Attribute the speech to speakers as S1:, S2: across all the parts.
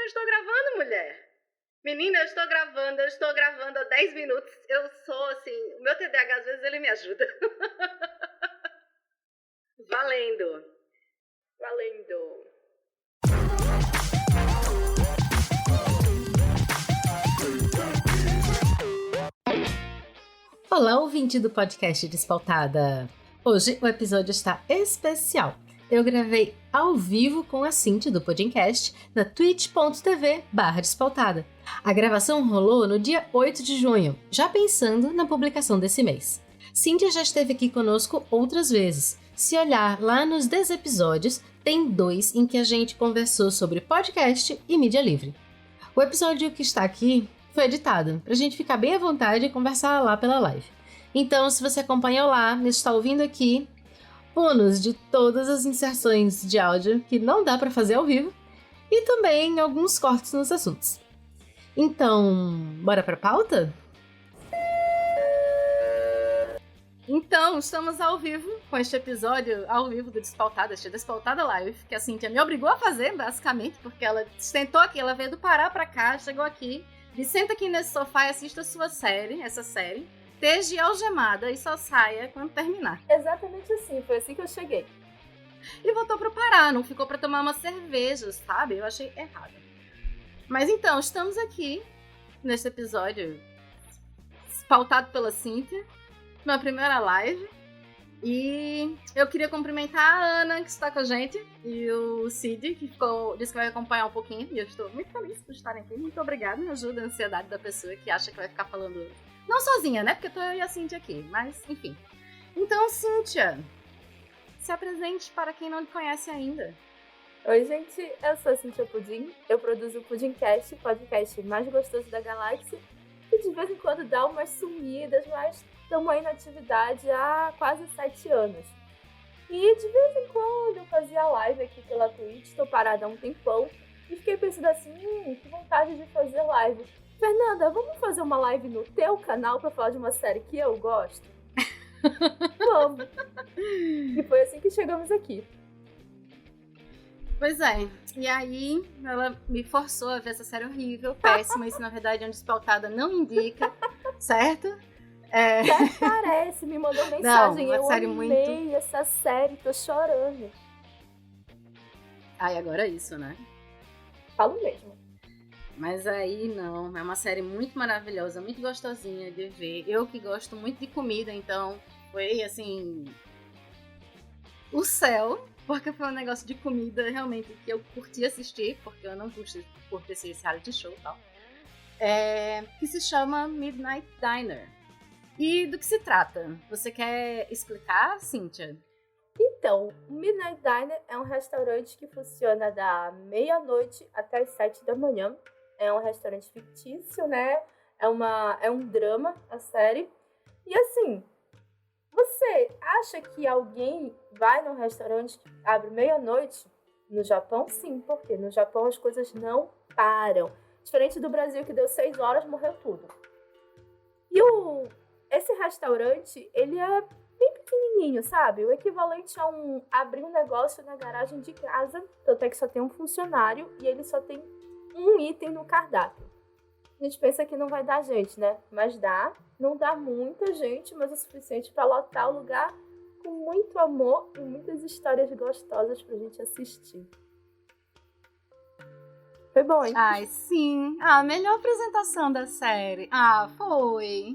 S1: não estou gravando, mulher. Menina, eu estou gravando há 10 minutos. Eu sou, assim, o meu TDAH, às vezes, ele me ajuda. Valendo.
S2: Olá, ouvinte do podcast Despautada! Hoje o episódio está especial. Eu gravei ao vivo com a Cíntia do Podcast na twitch.tv/despautada. A gravação rolou no dia 8 de junho, já pensando na publicação desse mês. Cíntia já esteve aqui conosco outras vezes. Se olhar lá nos 10 episódios, tem 2 em que a gente conversou sobre podcast e mídia livre. O episódio que está aqui foi editado, pra gente ficar bem à vontade e conversar lá pela live. Então, se você acompanhou lá, está ouvindo aqui, bônus de todas as inserções de áudio que não dá pra fazer ao vivo e também alguns cortes nos assuntos. Então, bora pra pauta? Então, estamos ao vivo com este episódio ao vivo do Despautada, este Despautada Live, que a Cíntia me obrigou a fazer, basicamente, porque ela sentou aqui, ela veio do Pará pra cá, chegou aqui, e senta aqui nesse sofá e assista a sua série, essa série, esteja algemada e só saia quando terminar.
S3: Exatamente assim, foi assim que eu cheguei.
S2: E voltou pro Pará, não ficou pra tomar uma cerveja, sabe? Eu achei errado. Mas então, estamos aqui, nesse episódio, pautado pela Cíntia, na primeira live. E eu queria cumprimentar a Ana, que está com a gente, e o Cid, que disse que vai acompanhar um pouquinho. E eu estou muito feliz por estarem aqui. Muito obrigada, me ajuda a ansiedade da pessoa que acha que vai ficar falando... Não sozinha, né? Porque tô eu e a Cíntia aqui, mas enfim. Então, Cíntia, se apresente para quem não te conhece ainda.
S3: Oi, gente, eu sou a Cíntia Pudim, eu produzo o Pudimcast, podcast mais gostoso da galáxia, e de vez em quando dá umas sumidas, mas estamos aí na atividade há quase 7 anos. E de vez em quando eu fazia live aqui pela Twitch, estou parada há um tempão, e fiquei pensando assim, que vontade de fazer live. Fernanda, vamos fazer uma live no teu canal pra falar de uma série que eu gosto? Vamos! E foi assim que chegamos aqui.
S2: Pois é, e aí ela me forçou a ver essa série horrível, péssima, isso na verdade é um Despautada não indica, certo?
S3: Até parece, me mandou mensagem,
S2: não,
S3: eu
S2: série
S3: amei essa série, tô chorando.
S2: Ai, agora é isso, né?
S3: Falo mesmo.
S2: Mas aí não, é uma série muito maravilhosa, muito gostosinha de ver. Eu que gosto muito de comida, então foi assim... o céu, porque foi um negócio de comida realmente que eu curti assistir, porque eu não curto esse reality show e tal. Que se chama Midnight Diner. E do que se trata? Você quer explicar, Cíntia?
S3: Então, o Midnight Diner é um restaurante que funciona da meia-noite até as 7 da manhã. É um restaurante fictício, né? É um drama, a série. E assim, você acha que alguém vai num restaurante que abre meia-noite? No Japão, sim, porque no Japão as coisas não param. Diferente do Brasil, que deu 6 horas, morreu tudo. E esse restaurante, ele é bem pequenininho, sabe? O equivalente a abrir um negócio na garagem de casa, tanto é que só tem um funcionário e ele só tem um item no cardápio. A gente pensa que não vai dar gente, né? Mas dá. Não dá muita gente, mas é o suficiente para lotar o lugar com muito amor e muitas histórias gostosas pra gente assistir. Foi bom, hein?
S2: Ai, sim. A melhor apresentação da série. Foi.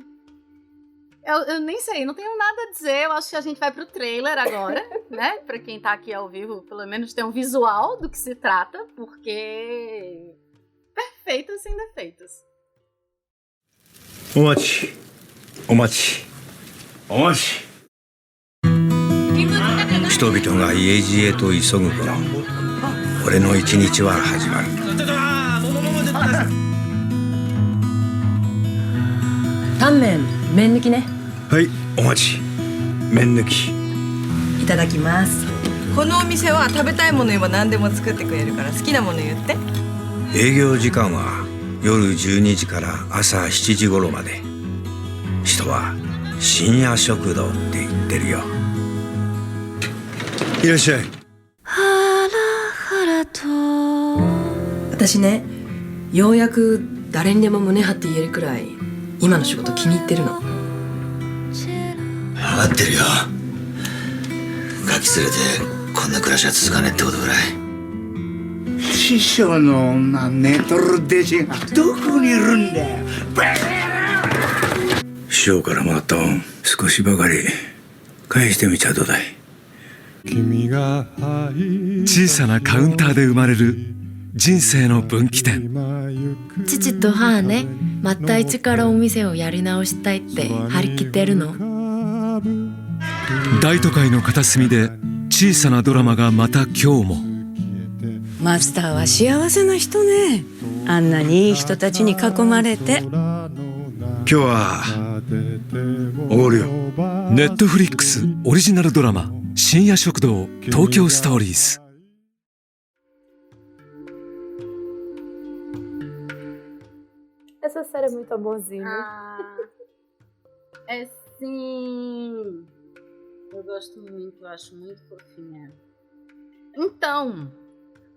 S2: Eu nem sei, não tenho nada a dizer. Eu acho que a gente vai pro trailer agora, né? Pra quem tá aqui ao vivo, pelo menos ter um visual do que se trata, porque... perfeito sem defeitos.
S4: お待ち人々が家路へと急ぐ頃俺の一日は始まる
S5: タンメン麺抜きね
S4: はいお待ち麺抜き
S5: いただきます。
S6: このお店は食べたいもの言えば何でも作ってくれるから好きなもの言って。
S4: 営業時間は夜12時から朝7時頃まで人は深夜食堂って言ってるよいらっしゃい
S7: ハラハラと
S5: 私ね、ようやく誰にでも胸張って言えるくらい今の仕事気に入ってるの。
S4: 分かってるよ。ガキ連れてこんな暮らしは続かねえってことぐらい。
S7: 師匠の女寝とる弟子がどこにいるんだよ。
S4: 師匠からもらった恩少しばかり返してみちゃどうだい。
S8: 小さなカウンターで生まれる人生の分岐点。
S9: 父と母ね、また一からお店をやり直したいって張り切ってるの。
S8: 大都会の片隅で小さなドラマがまた今日も。
S10: マスターは幸せな人ね。あんなにいい人たちに囲まれて。
S4: 今日はおごるよ。
S8: ネットフリックスオリジナルドラマ深夜食堂東京ストーリーズ。
S3: Essa série é muito amorzinho.
S2: É sim. Eu gosto muito, eu acho muito fofinha. Então,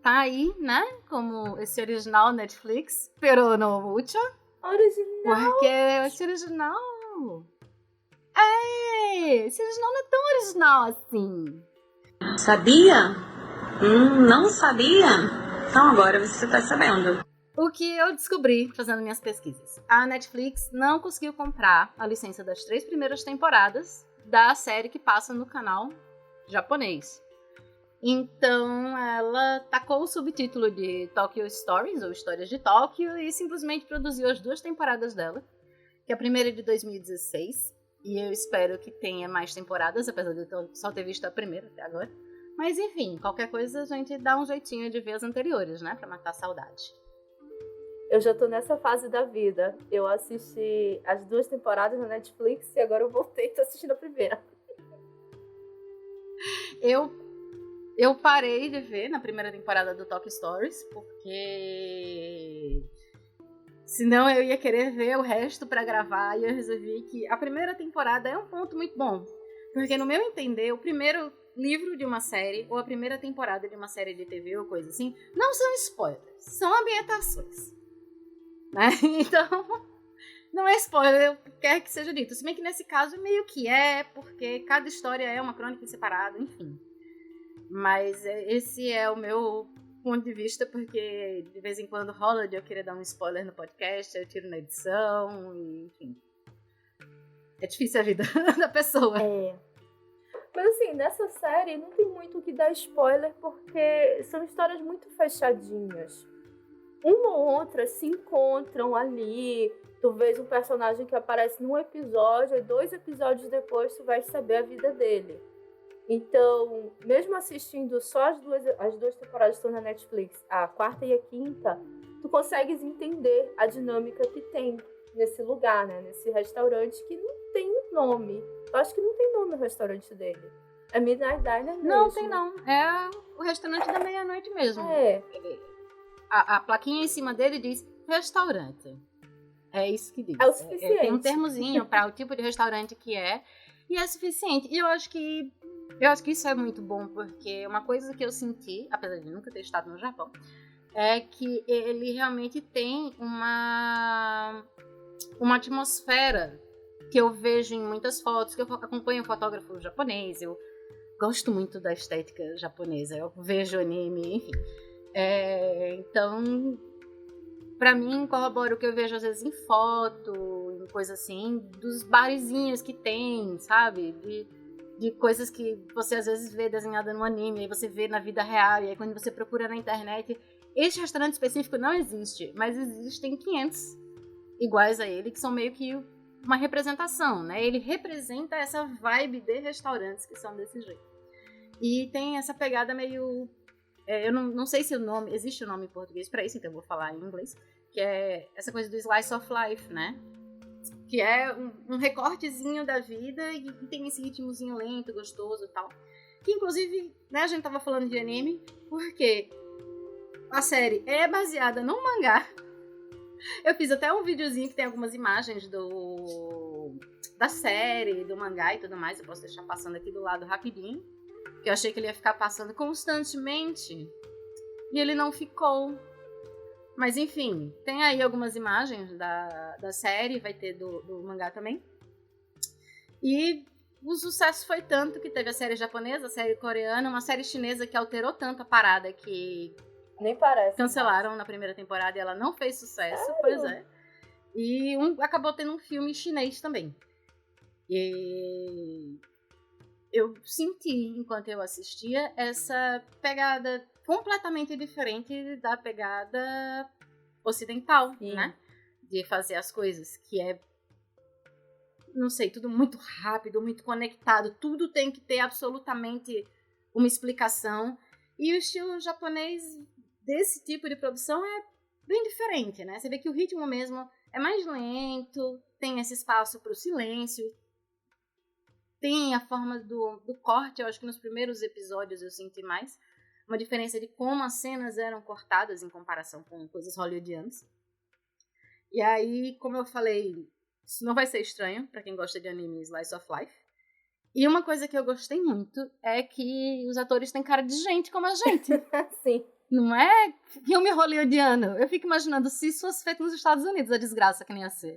S2: tá aí, né? Como esse original Netflix, pero no mucho.
S3: Original?
S2: Porque esse original... esse original não é tão original assim.
S11: Sabia? Não sabia? Então agora você tá sabendo.
S2: O que eu descobri fazendo minhas pesquisas. A Netflix não conseguiu comprar a licença das 3 primeiras temporadas da série que passa no canal japonês. Então ela tacou o subtítulo de Tokyo Stories, ou Histórias de Tóquio, e simplesmente produziu as 2 temporadas dela, que a primeira é de 2016, e eu espero que tenha mais temporadas, apesar de eu só ter visto a primeira até agora. Mas enfim, qualquer coisa a gente dá um jeitinho de ver as anteriores, né, pra matar a saudade.
S3: Eu já tô nessa fase da vida. Eu assisti as 2 temporadas na Netflix e agora eu voltei e tô assistindo a primeira.
S2: Eu parei de ver na primeira temporada do Tokyo Stories, porque senão eu ia querer ver o resto pra gravar, e eu resolvi que a primeira temporada é um ponto muito bom. Porque no meu entender, o primeiro livro de uma série, ou a primeira temporada de uma série de TV ou coisa assim, não são spoilers, são ambientações. Né? Então, não é spoiler, eu quero que seja dito. Se bem que nesse caso meio que é, porque cada história é uma crônica em separado, enfim. Mas esse é o meu ponto de vista, porque de vez em quando rola de eu querer dar um spoiler no podcast, eu tiro na edição, e, enfim. É difícil a vida da pessoa.
S3: Mas assim, nessa série não tem muito o que dar spoiler, porque são histórias muito fechadinhas. Uma ou outra se encontram ali, tu vês um personagem que aparece num episódio, e 2 episódios depois tu vai saber a vida dele. Então, mesmo assistindo só as duas temporadas que estão na Netflix, a 4ª e a 5ª, tu consegues entender a dinâmica que tem nesse lugar, né? Nesse restaurante que não tem nome. Eu acho que não tem nome o restaurante dele. É Midnight Diner mesmo.
S2: Não, tem não. É o restaurante da meia-noite mesmo. A plaquinha em cima dele diz restaurante. É isso que diz.
S3: É o suficiente.
S2: Tem um termozinho para o tipo de restaurante que é. E é suficiente. E eu acho que isso é muito bom, porque uma coisa que eu senti, apesar de nunca ter estado no Japão, é que ele realmente tem uma atmosfera que eu vejo em muitas fotos, que eu acompanho um fotógrafo japonês, eu gosto muito da estética japonesa, eu vejo anime, enfim. Então, pra mim, corrobora o que eu vejo às vezes em foto, em coisa assim, dos barizinhos que tem, sabe? De coisas que você às vezes vê desenhada no anime, aí você vê na vida real, e aí quando você procura na internet, este restaurante específico não existe, mas existem 500 iguais a ele, que são meio que uma representação, né? Ele representa essa vibe de restaurantes que são desse jeito. E tem essa pegada meio... eu não sei se existe o nome em português pra isso, então eu vou falar em inglês, que é essa coisa do slice of life, né? Que é um recortezinho da vida e tem esse ritmozinho lento, gostoso e tal. Que inclusive, né, a gente tava falando de anime, porque a série é baseada num mangá. Eu fiz até um videozinho que tem algumas imagens da série, do mangá e tudo mais. Eu posso deixar passando aqui do lado rapidinho, que eu achei que ele ia ficar passando constantemente. E ele não ficou. Mas enfim, tem aí algumas imagens da série, vai ter do mangá também. E o sucesso foi tanto que teve a série japonesa, a série coreana, uma série chinesa que alterou tanto a parada que
S3: Nem parece.
S2: cancelaram na primeira temporada e ela não fez sucesso,
S3: Sério?
S2: pois é. E acabou tendo um filme chinês também. E eu senti, enquanto eu assistia, essa pegada completamente diferente da pegada ocidental, né? De fazer as coisas, que é, não sei, tudo muito rápido, muito conectado, tudo tem que ter absolutamente uma explicação. E o estilo japonês desse tipo de produção é bem diferente, né? Você vê que o ritmo mesmo é mais lento, tem esse espaço para o silêncio, tem a forma do corte. Eu acho que nos primeiros episódios eu senti mais uma diferença de como as cenas eram cortadas em comparação com coisas hollywoodianas. E aí, como eu falei, isso não vai ser estranho para quem gosta de anime Slice of Life. E uma coisa que eu gostei muito é que os atores têm cara de gente como a gente.
S3: Sim.
S2: Não é filme hollywoodiano. Eu fico imaginando se isso fosse feito nos Estados Unidos, a desgraça que nem ia ser.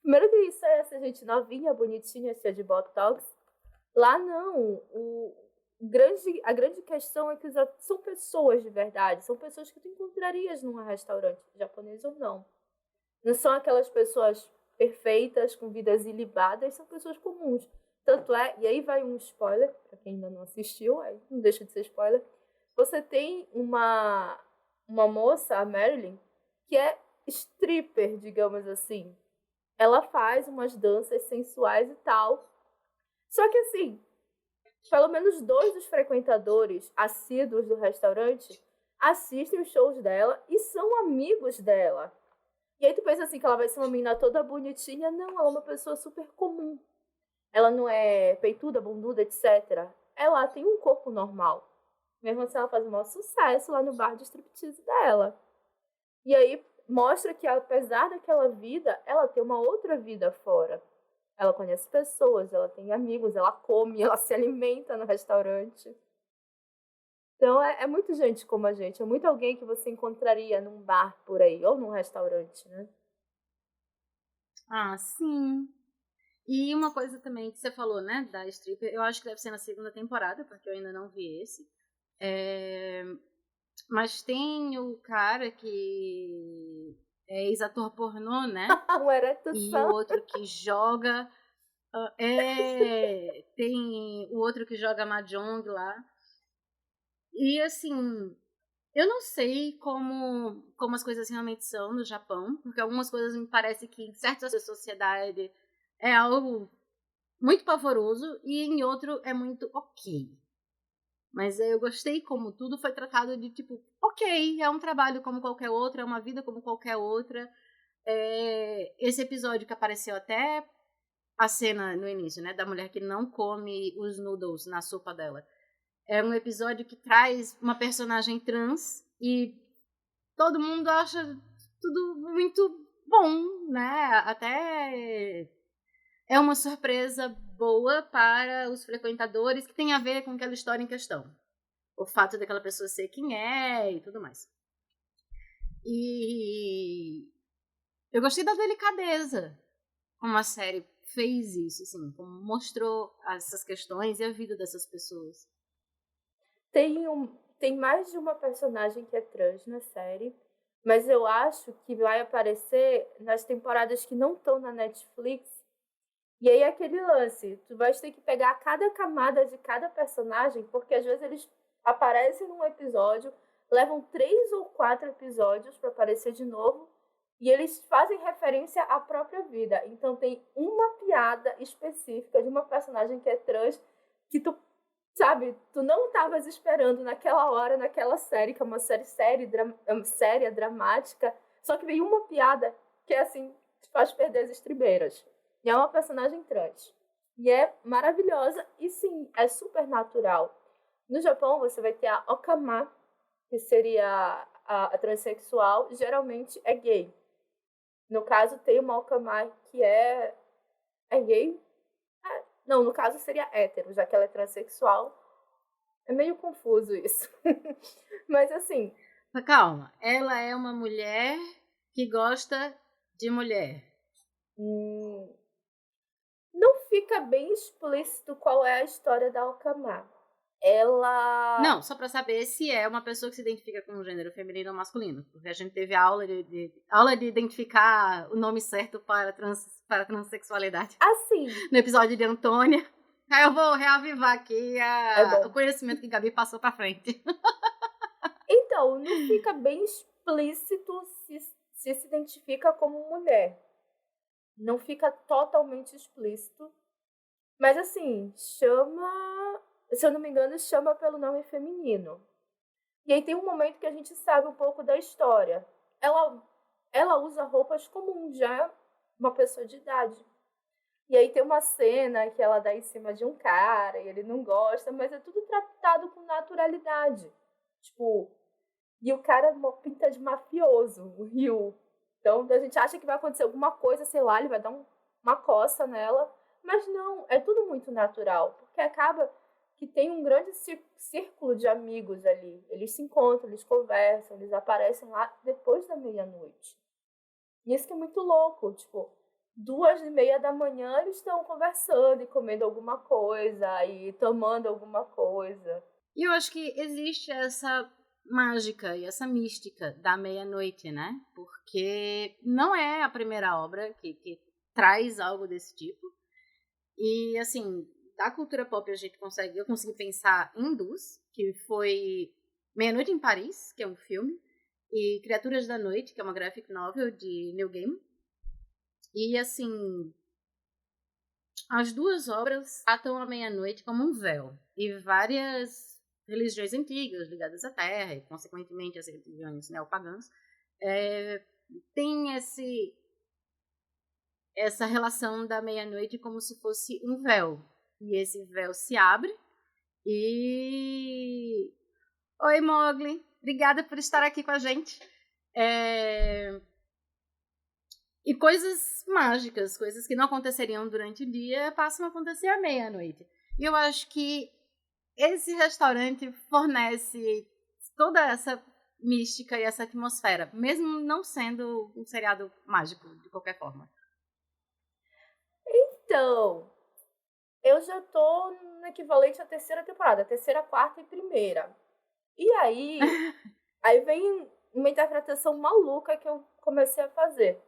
S3: Primeiro que isso é essa gente novinha, bonitinha, cheia de botox. Lá não. A grande questão é que são pessoas de verdade. São pessoas que tu encontrarias num restaurante japonês ou não. Não são aquelas pessoas perfeitas, com vidas ilibadas. São pessoas comuns. Tanto é, e aí vai um spoiler, pra quem ainda não assistiu, aí não deixa de ser spoiler. Você tem uma moça, a Marilyn, que é stripper, digamos assim. Ela faz umas danças sensuais e tal. Só que assim, pelo menos 2 dos frequentadores assíduos do restaurante assistem os shows dela e são amigos dela. E aí tu pensa assim que ela vai ser uma menina toda bonitinha. Não, ela é uma pessoa super comum. Ela não é peituda, bunduda, etc. Ela tem um corpo normal. Mesmo assim, ela faz o maior sucesso lá no bar de striptease dela. E aí mostra que, apesar daquela vida, ela tem uma outra vida fora. Ela conhece pessoas, ela tem amigos, ela come, ela se alimenta no restaurante. Então, é muito gente como a gente. É muito alguém que você encontraria num bar por aí, ou num restaurante, né?
S2: Ah, sim. E uma coisa também que você falou, né, da stripper, eu acho que deve ser na segunda temporada, porque eu ainda não vi esse. Mas tem o cara que é ex-ator pornô, né? E o outro que joga... tem o outro que joga Mahjong lá. E assim, eu não sei como as coisas realmente são no Japão, porque algumas coisas me parece que em certas sociedades é algo muito pavoroso e em outro é muito ok. Mas eu gostei como tudo foi tratado de tipo, ok, é um trabalho como qualquer outro, é uma vida como qualquer outra. Esse episódio que apareceu até a cena no início, né, da mulher que não come os noodles na sopa dela. É um episódio que traz uma personagem trans e todo mundo acha tudo muito bom, né? Até é uma surpresa boa para os frequentadores que tem a ver com aquela história em questão. O fato daquela pessoa ser quem é e tudo mais. E eu gostei da delicadeza como a série fez isso, assim, como mostrou essas questões e a vida dessas pessoas.
S3: Tem mais de uma personagem que é trans na série, mas eu acho que vai aparecer nas temporadas que não estão na Netflix. E aí aquele lance, tu vai ter que pegar cada camada de cada personagem, porque às vezes eles aparecem num episódio, levam 3 ou 4 episódios para aparecer de novo, e eles fazem referência à própria vida. Então tem uma piada específica de uma personagem que é trans, que tu não estavas esperando naquela hora, naquela série, que é uma série dramática, só que vem uma piada que é assim, te faz perder as estribeiras. E é uma personagem trans. E é maravilhosa e sim, é super natural. No Japão você vai ter a Okama, que seria a transexual, geralmente é gay. No caso tem uma Okama que é gay? Não, no caso seria hétero, já que ela é transexual. É meio confuso isso. Mas assim...
S2: Calma, ela é uma mulher que gosta de mulher.
S3: Não fica bem explícito qual é a história da Alcamar. Ela...
S2: Não, só pra saber se é uma pessoa que se identifica com o gênero feminino ou masculino. Porque a gente teve aula de identificar o nome certo para transexualidade.
S3: Assim.
S2: No episódio de Antônia. Aí eu vou reavivar aqui o conhecimento que Gabi passou pra frente.
S3: Então, não fica bem explícito se identifica como mulher. Não fica totalmente explícito. Mas assim, chama... Se eu não me engano, chama pelo nome feminino. E aí tem um momento que a gente sabe um pouco da história. Ela usa roupas comuns, já é uma pessoa de idade. E aí tem uma cena que ela dá em cima de um cara e ele não gosta, mas é tudo tratado com naturalidade. Tipo, e o cara pinta de mafioso, o Ryu. Então a gente acha que vai acontecer alguma coisa, sei lá, ele vai dar uma coça nela. Mas não, é tudo muito natural. Porque acaba que tem um grande círculo de amigos ali. Eles se encontram, eles conversam, eles aparecem lá depois da meia-noite. E isso que é muito louco, tipo, 2:30 da manhã eles estão conversando e comendo alguma coisa e tomando alguma coisa.
S2: E eu acho que existe essa mágica e essa mística da meia-noite, né? Porque não é a primeira obra que traz algo desse tipo. E, assim, da cultura pop eu consegui pensar em duas, que foi Meia-Noite em Paris, que é um filme, e Criaturas da Noite, que é uma graphic novel de Neil Gaiman. E, assim, as duas obras tratam a meia-noite como um véu. E várias religiões antigas ligadas à Terra, e, consequentemente, as religiões neopagãs, têm essa relação da meia-noite como se fosse um véu. E esse véu se abre e... Oi, Mowgli. Obrigada por estar aqui com a gente. E coisas mágicas, coisas que não aconteceriam durante o dia, passam a acontecer à meia-noite. E eu acho que esse restaurante fornece toda essa mística e essa atmosfera, mesmo não sendo um seriado mágico, de qualquer forma.
S3: Então, eu já tô no equivalente à terceira temporada, terceira, quarta e primeira. E aí vem uma interpretação maluca que eu comecei a fazer.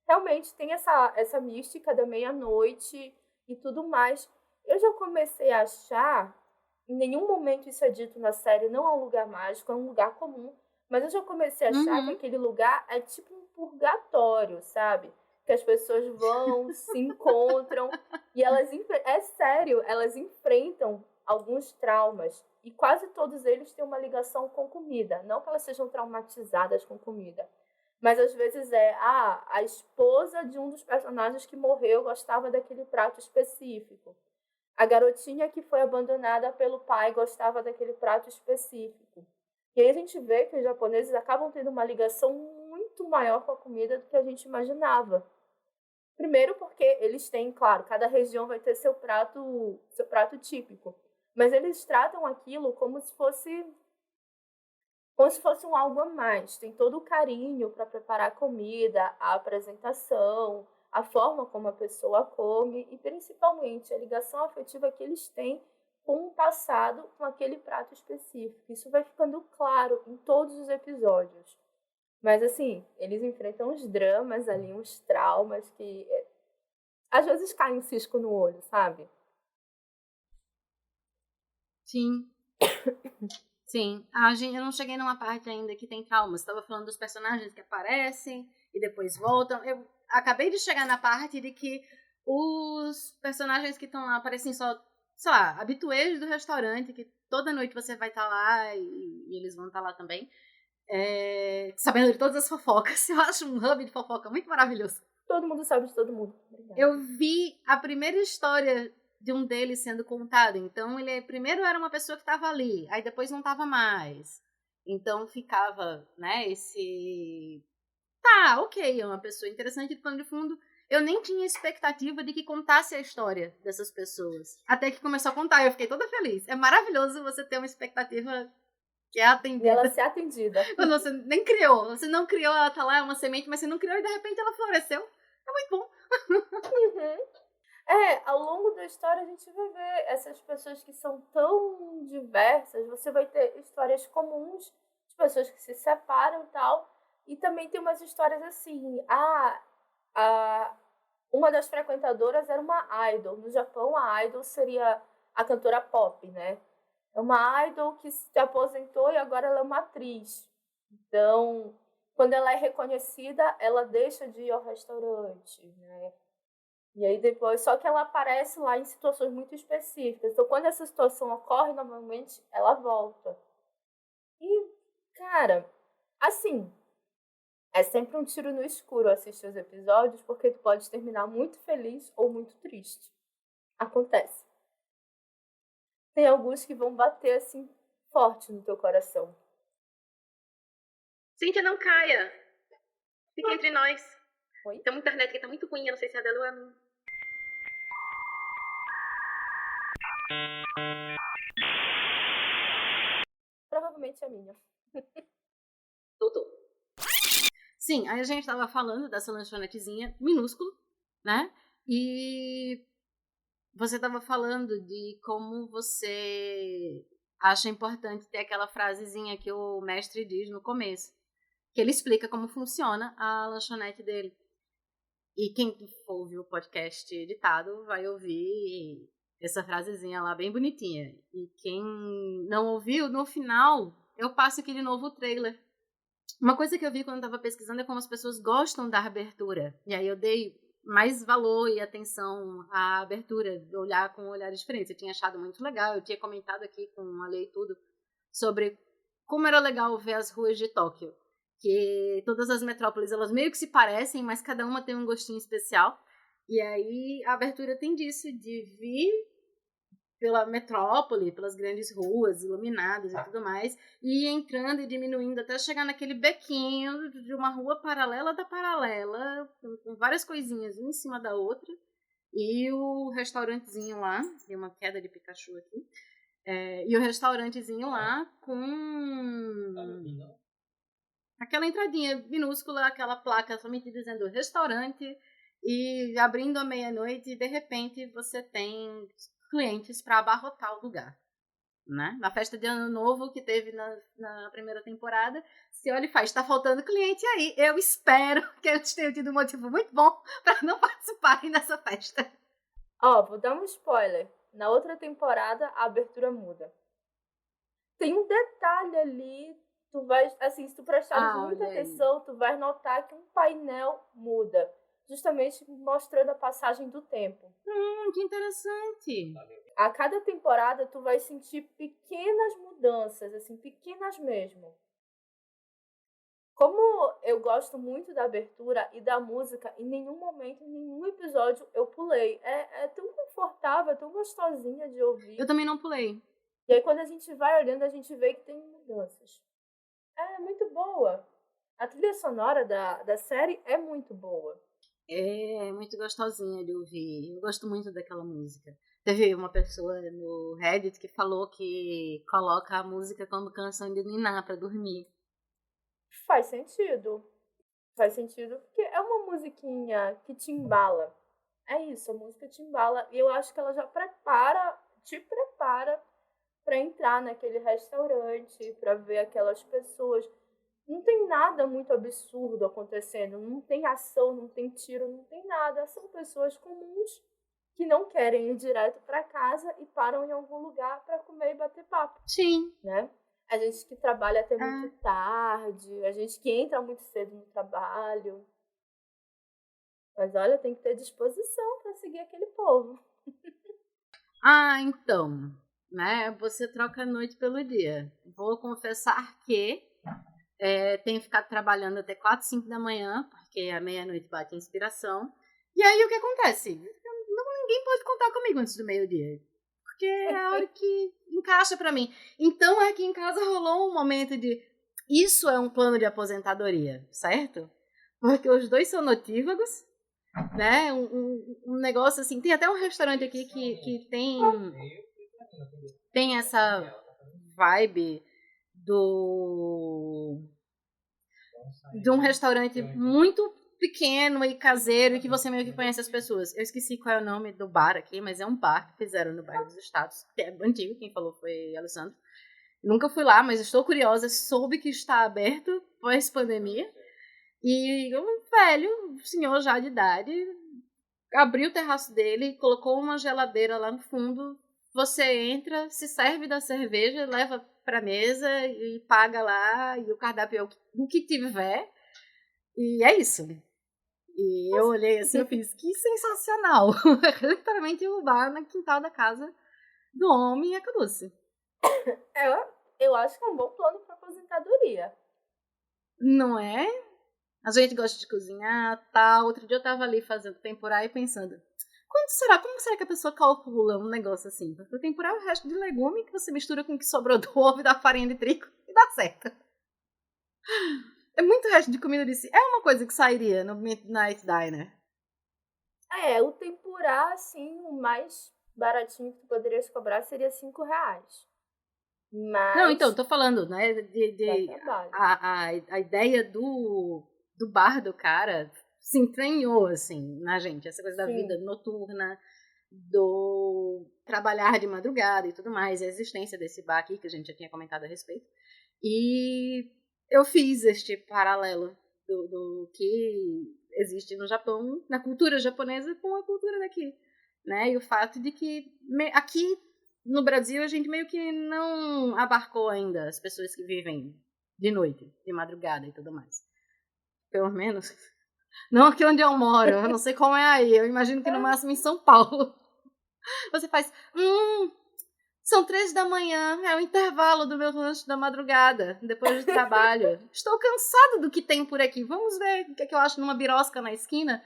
S3: Realmente tem essa mística da meia-noite e tudo mais. Eu já comecei a achar, em nenhum momento isso é dito na série, não é um lugar mágico, é um lugar comum, mas eu já comecei a achar que aquele lugar é tipo um purgatório, sabe? Que as pessoas vão, se encontram e elas enfrentam alguns traumas. E quase todos eles têm uma ligação com comida. Não que elas sejam traumatizadas com comida. Mas às vezes a esposa de um dos personagens que morreu gostava daquele prato específico. A garotinha que foi abandonada pelo pai gostava daquele prato específico. E aí a gente vê que os japoneses acabam tendo uma ligação muito maior com a comida do que a gente imaginava. Primeiro porque eles têm, claro, cada região vai ter seu prato típico. Mas eles tratam aquilo como se fosse um algo a mais. Tem todo o carinho para preparar a comida, a apresentação, a forma como a pessoa come e, principalmente, a ligação afetiva que eles têm com o passado, com aquele prato específico. Isso vai ficando claro em todos os episódios. Mas, assim, eles enfrentam uns dramas ali, uns traumas que às vezes cai um cisco no olho, sabe?
S2: Sim. Sim. Eu não cheguei numa parte ainda que tem traumas. Estava falando dos personagens que aparecem e depois voltam. Eu acabei de chegar na parte de que os personagens que estão lá parecem só, sei lá, habituês do restaurante, que toda noite você vai estar lá e eles vão estar lá também. Sabendo de todas as fofocas. Eu acho um hub de fofoca muito maravilhoso.
S3: Todo mundo sabe de todo mundo. Obrigada.
S2: Eu vi a primeira história de um deles sendo contado. Então, ele primeiro era uma pessoa que estava ali, aí depois não estava mais. Então, ficava, né, Tá, ok, é uma pessoa interessante de pano de fundo. Eu nem tinha expectativa de que contasse a história dessas pessoas. Até que começou a contar, eu fiquei toda feliz. É maravilhoso você ter uma expectativa Que é atendida.
S3: E ela ser atendida.
S2: Quando você nem criou. Você não criou, ela tá lá, é uma semente, mas você não criou e de repente ela floresceu. É muito bom.
S3: Ao longo da história a gente vai ver essas pessoas que são tão diversas. Você vai ter histórias comuns de pessoas que se separam e tal. E também tem umas histórias assim. Uma das frequentadoras era uma idol. No Japão, a idol seria a cantora pop, né? É uma idol que se aposentou e agora ela é uma atriz. Então, quando ela é reconhecida, ela deixa de ir ao restaurante, né? E aí depois, só que ela aparece lá em situações muito específicas. Então, quando essa situação ocorre, normalmente, ela volta. E, cara, assim, é sempre um tiro no escuro assistir os episódios, porque tu pode terminar muito feliz ou muito triste. Acontece. Tem alguns que vão bater, assim, forte no teu coração.
S1: Cíntia, não caia. Fica entre nós.
S3: Oi?
S1: Tem uma internet que tá muito ruim, eu não sei se é dela ou é minha.
S3: Provavelmente é minha.
S1: Doutor.
S2: Sim, aí a gente tava falando dessa lanchonetezinha minúscula, né? E você tava falando de como você acha importante ter aquela frasezinha que o mestre diz no começo. Que ele explica como funciona a lanchonete dele. E quem for ouvir o podcast editado vai ouvir essa frasezinha lá bem bonitinha. E quem não ouviu, no final, eu passo aqui de novo o trailer. Uma coisa que eu vi quando eu estava pesquisando é como as pessoas gostam da abertura. E aí eu dei mais valor e atenção à abertura, olhar com olhares diferentes. Eu tinha achado muito legal, eu tinha comentado aqui com a Lei e tudo, sobre como era legal ver as ruas de Tóquio. Que todas as metrópoles, elas meio que se parecem, mas cada uma tem um gostinho especial. E aí a abertura tem disso, de vir pela metrópole, pelas grandes ruas iluminadas e tudo mais, e ir entrando e diminuindo até chegar naquele bequinho de uma rua paralela da paralela, com várias coisinhas uma em cima da outra, e o restaurantezinho lá, tem uma queda de Pikachu aqui, e o restaurantezinho lá com aquela entradinha minúscula, aquela placa somente dizendo restaurante, e abrindo à meia-noite, e de repente você tem clientes para abarrotar o lugar, né? Na festa de Ano Novo que teve na primeira temporada, você olha e faz, tá faltando cliente aí, eu espero que eles tenham tido um motivo muito bom para não participarem dessa festa.
S3: Vou dar um spoiler. Na outra temporada, a abertura muda. Tem um detalhe ali, tu vai, assim, se tu prestares muita atenção, tu vai notar que um painel muda. Justamente mostrando a passagem do tempo.
S2: Que interessante.
S3: A cada temporada tu vai sentir pequenas mudanças, assim, pequenas mesmo. Como eu gosto muito da abertura e da música, em nenhum momento, em nenhum episódio eu pulei. É tão confortável, é tão gostosinha de ouvir.
S2: Eu também não pulei.
S3: E aí quando a gente vai olhando, a gente vê que tem mudanças. É muito boa. A trilha sonora da série é muito boa.
S2: É muito gostosinha de ouvir. Eu gosto muito daquela música. Teve uma pessoa no Reddit que falou que coloca a música como canção de ninar pra dormir.
S3: Faz sentido. Faz sentido porque é uma musiquinha que te embala. É isso, a música te embala. E eu acho que ela já te prepara pra entrar naquele restaurante, pra ver aquelas pessoas. Não tem nada muito absurdo acontecendo, não tem ação, não tem tiro, não tem nada. São pessoas comuns que não querem ir direto para casa e param em algum lugar para comer e bater papo.
S2: Sim.
S3: Né? A gente que trabalha até muito tarde, a gente que entra muito cedo no trabalho. Mas olha, tem que ter disposição para seguir aquele povo.
S2: Então, né? Você troca a noite pelo dia. Vou confessar que tenho ficado trabalhando até 4, 5 da manhã, porque à meia-noite bate a inspiração. E aí o que acontece? Ninguém pode contar comigo antes do meio-dia. Porque é a hora que encaixa pra mim. Então aqui em casa rolou um momento de... Isso é um plano de aposentadoria, certo? Porque os dois são notívagos, né? Um negócio assim... Tem até um restaurante aqui que tem essa vibe de um restaurante muito pequeno e caseiro e que você meio que conhece as pessoas. Eu esqueci qual é o nome do bar aqui, mas é um bar que fizeram no bairro dos Estados, que é antigo, quem falou foi Alessandro. Nunca fui lá, mas estou curiosa, soube que está aberto pós-pandemia. E um velho, senhor já de idade, abriu o terraço dele, colocou uma geladeira lá no fundo. Você entra, se serve da cerveja, leva pra mesa e paga lá, e o cardápio é o que tiver. E é isso. E eu olhei assim, eu fiz, que sensacional. Literalmente o bar no quintal da casa do homem e acabou-se.
S3: Eu acho que é um bom plano para aposentadoria.
S2: Não é? A gente gosta de cozinhar, tal. Outro dia eu tava ali fazendo tempurá e pensando, como será que a pessoa calcula um negócio assim? Porque o tempurá é o resto de legume que você mistura com o que sobrou do ovo e da farinha de trigo e dá certo. É muito resto de comida de si. É uma coisa que sairia no Midnight Diner.
S3: O tempurá, assim, o mais baratinho que tu poderias cobrar seria R$5. Mas...
S2: Não, então, tô falando, né, a ideia do bar do cara se entranhou, assim, na gente. Essa coisa da vida noturna, do trabalhar de madrugada e tudo mais, a existência desse bar aqui, que a gente já tinha comentado a respeito. E eu fiz este paralelo do que existe no Japão, na cultura japonesa, com a cultura daqui, né? E o fato de que aqui no Brasil a gente meio que não abarcou ainda as pessoas que vivem de noite, de madrugada e tudo mais. Pelo menos. Não aqui onde eu moro, eu não sei como é aí, eu imagino que no máximo em São Paulo. Você faz, são 3 da manhã, é o intervalo do meu lanche da madrugada, depois do trabalho. Estou cansado do que tem por aqui, vamos ver o que eu acho numa birosca na esquina.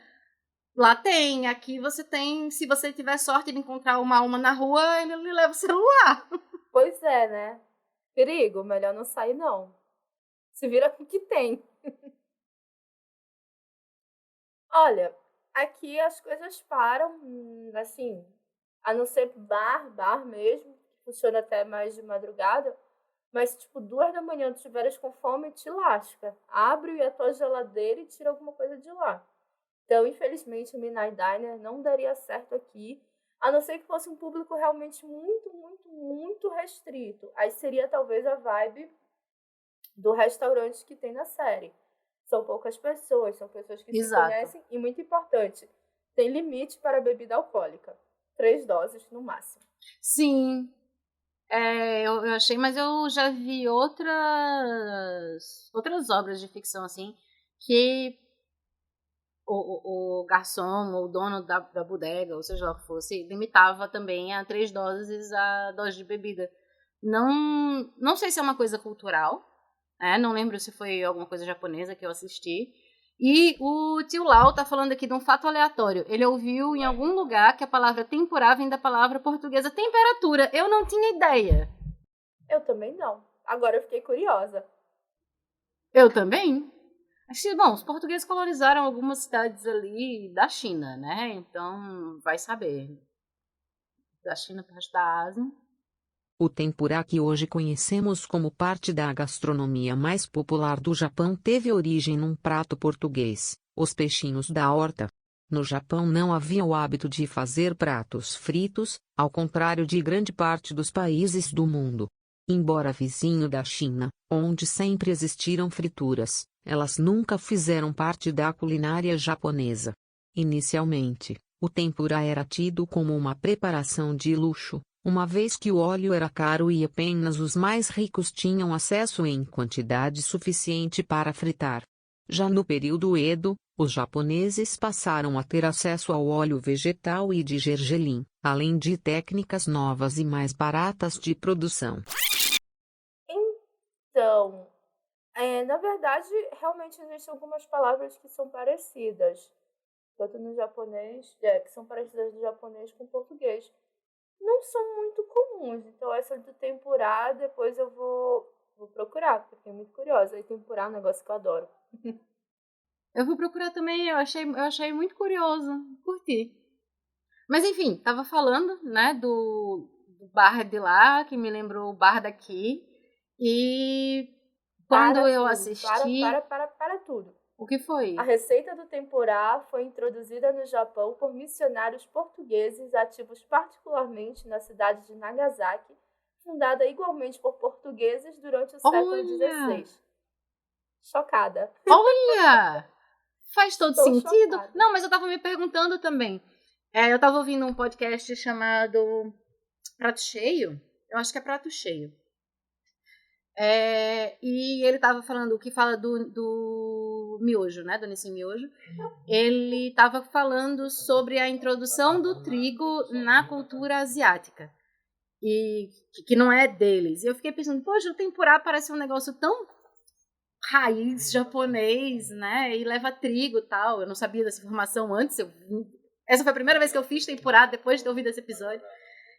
S2: Lá tem, aqui você tem, se você tiver sorte de encontrar uma alma na rua, ele lhe leva o celular.
S3: Pois é, né? Perigo, melhor não sair não. Se vira com o que tem. Olha, aqui as coisas param, assim, a não ser bar mesmo, que funciona até mais de madrugada, mas tipo, 2 da manhã tu estiveres com fome, te lasca. Abre a tua geladeira e tira alguma coisa de lá. Então, infelizmente, o Midnight Diner não daria certo aqui, a não ser que fosse um público realmente muito, muito, muito restrito. Aí seria talvez a vibe do restaurante que tem na série. São poucas pessoas, são pessoas que se conhecem. E muito importante, tem limite para bebida alcoólica. 3 doses no máximo.
S2: Sim, eu achei, mas eu já vi outras obras de ficção assim, que o garçom ou o dono da bodega, ou seja lá o que fosse, limitava também a 3 doses a dose de bebida. Não sei se é uma coisa cultural, não lembro se foi alguma coisa japonesa que eu assisti. E o tio Lau tá falando aqui de um fato aleatório. Ele ouviu em algum lugar que a palavra tempurá vem da palavra portuguesa temperatura. Eu não tinha ideia.
S3: Eu também não. Agora eu fiquei curiosa.
S2: Eu também. Bom, os portugueses colonizaram algumas cidades ali da China, né? Então, vai saber. Da China para o resto da Ásia.
S12: O tempurá que hoje conhecemos como parte da gastronomia mais popular do Japão teve origem num prato português, os peixinhos da horta. No Japão não havia o hábito de fazer pratos fritos, ao contrário de grande parte dos países do mundo. Embora vizinho da China, onde sempre existiram frituras, elas nunca fizeram parte da culinária japonesa. Inicialmente, o tempurá era tido como uma preparação de luxo, uma vez que o óleo era caro e apenas os mais ricos tinham acesso em quantidade suficiente para fritar. Já no período Edo, os japoneses passaram a ter acesso ao óleo vegetal e de gergelim, além de técnicas novas e mais baratas de produção.
S3: Então, na verdade, realmente existem algumas palavras que são parecidas, tanto no japonês, que são parecidas do japonês com o português. Não são muito comuns, então essa do tempurá, depois eu vou procurar, porque fiquei muito curiosa. E tempurá é um negócio que eu adoro.
S2: Eu vou procurar também, eu achei muito curioso, curti. Mas enfim, tava falando, né, do bar de lá, que me lembrou o bar daqui. E quando eu assisti...
S3: Para tudo.
S2: O que foi?
S3: A receita do tempurá foi introduzida no Japão por missionários portugueses ativos particularmente na cidade de Nagasaki, fundada igualmente por portugueses durante o século XVI. Chocada.
S2: Olha! Faz todo sentido.
S3: Chocada.
S2: Não, mas eu tava me perguntando também. Eu tava ouvindo um podcast chamado Prato Cheio. Eu acho que é Prato Cheio. E ele tava falando, o que fala do miojo, né? Do Nissin Miojo. Ele tava falando sobre a introdução do trigo na cultura asiática. E que não é deles. E eu fiquei pensando, poxa, o tempurá parece um negócio tão raiz japonês, né? E leva trigo e tal. Eu não sabia dessa informação antes. Essa foi a primeira vez que eu fiz tempurá, depois de ter ouvido esse episódio.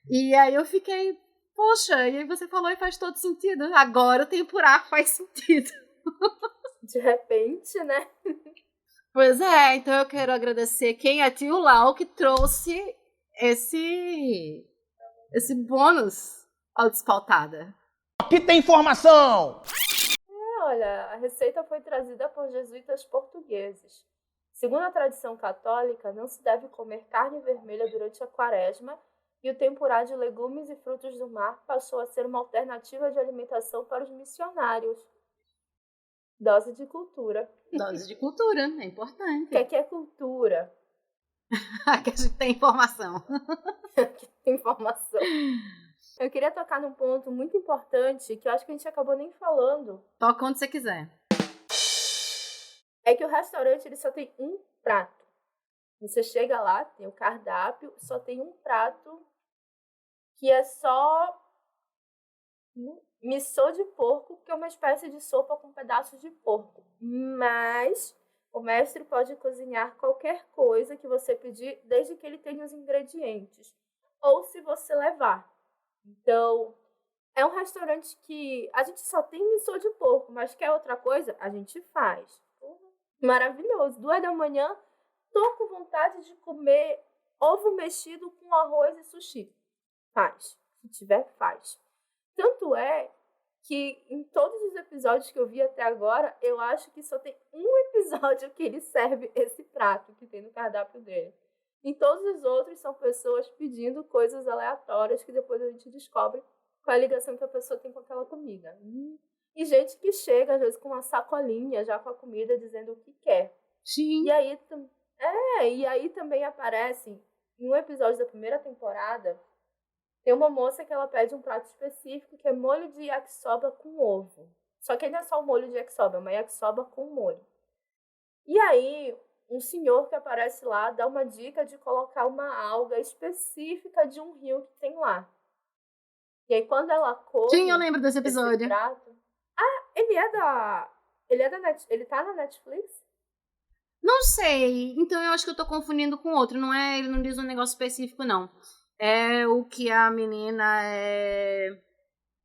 S2: E aí eu fiquei, poxa, e aí você falou e faz todo sentido. Agora o tempurá faz sentido.
S3: De repente, né?
S2: Pois é, então eu quero agradecer quem é Tio Lau que trouxe esse bônus ao Despautada.
S13: Aqui tem informação!
S3: Olha, a receita foi trazida por jesuítas portugueses. Segundo a tradição católica, não se deve comer carne vermelha durante a quaresma e o tempurá de legumes e frutos do mar passou a ser uma alternativa de alimentação para os missionários. Dose de cultura.
S2: Dose de cultura, é importante.
S3: O que é cultura?
S2: Que a gente tem informação.
S3: Informação. Eu queria tocar num ponto muito importante que eu acho que a gente acabou nem falando.
S2: Toca onde você quiser.
S3: É que o restaurante ele só tem um prato. Você chega lá, tem o cardápio, só tem um prato que é só missô de porco, que é uma espécie de sopa com pedaços de porco. Mas o mestre pode cozinhar qualquer coisa que você pedir, desde que ele tenha os ingredientes. Ou se você levar. Então, é um restaurante que a gente só tem missô de porco, mas quer outra coisa? A gente faz. Maravilhoso. 2 da manhã, tô com vontade de comer ovo mexido com arroz e sushi. Faz. Se tiver, faz. Tanto é que em todos os episódios que eu vi até agora, eu acho que só tem um episódio que ele serve esse prato que tem no cardápio dele. Em todos os outros são pessoas pedindo coisas aleatórias que depois a gente descobre qual é a ligação que a pessoa tem com aquela comida. E gente que chega, às vezes, com uma sacolinha já com a comida, dizendo o que quer.
S2: Sim.
S3: E aí também aparece, em um episódio da primeira temporada, tem uma moça que ela pede um prato específico que é molho de yakisoba com ovo. Só que não é só o molho de yakisoba, é uma yakisoba com molho. E aí, um senhor que aparece lá dá uma dica de colocar uma alga específica de um rio que tem lá. E aí, quando ela come...
S2: Sim, eu lembro desse episódio.
S3: Prato, ele tá na Netflix?
S2: Não sei. Então eu acho que eu tô confundindo com outro. Não é, ele não diz um negócio específico, não. É o que a menina é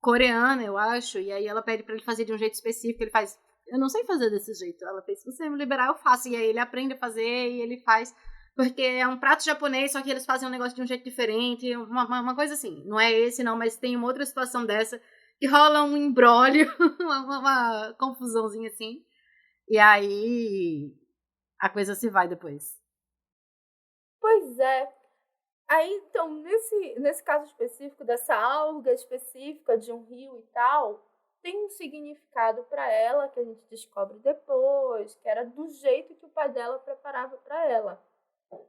S2: coreana, eu acho. E aí ela pede pra ele fazer de um jeito específico. Ele faz, eu não sei fazer desse jeito. Ela fez, se você me liberar, eu faço. E aí ele aprende a fazer e ele faz. Porque é um prato japonês, só que eles fazem um negócio de um jeito diferente. Uma coisa assim. Não é esse, não, mas tem uma outra situação dessa. Que rola um imbróglio, uma confusãozinha assim. E aí a coisa se vai depois.
S3: Pois é. Aí, então, nesse caso específico dessa alga específica de um rio e tal, tem um significado para ela que a gente descobre depois, que era do jeito que o pai dela preparava para ela.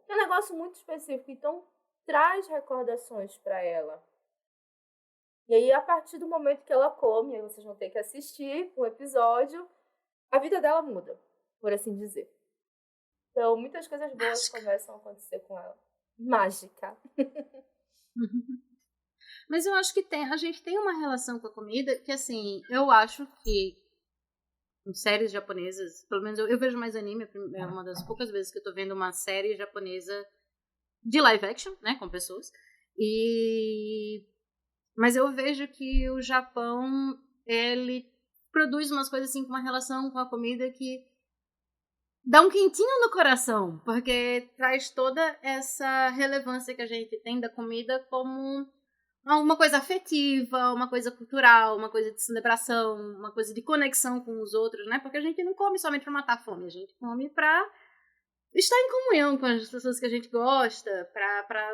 S3: É um negócio muito específico, então traz recordações para ela. E aí, a partir do momento que ela come, aí vocês vão ter que assistir o episódio, a vida dela muda, por assim dizer. Então, muitas coisas boas começam a acontecer com ela. Mágica.
S2: Mas eu acho que a gente tem uma relação com a comida que, assim, eu acho que em séries japonesas, pelo menos eu vejo mais anime, é uma das poucas vezes que eu tô vendo uma série japonesa de live action, né, com pessoas. Mas eu vejo que o Japão, ele produz umas coisas assim com uma relação com a comida que dá um quentinho no coração, porque traz toda essa relevância que a gente tem da comida como uma coisa afetiva, uma coisa cultural, uma coisa de celebração, uma coisa de conexão com os outros, né? Porque a gente não come somente pra matar a fome, a gente come pra estar em comunhão com as pessoas que a gente gosta, pra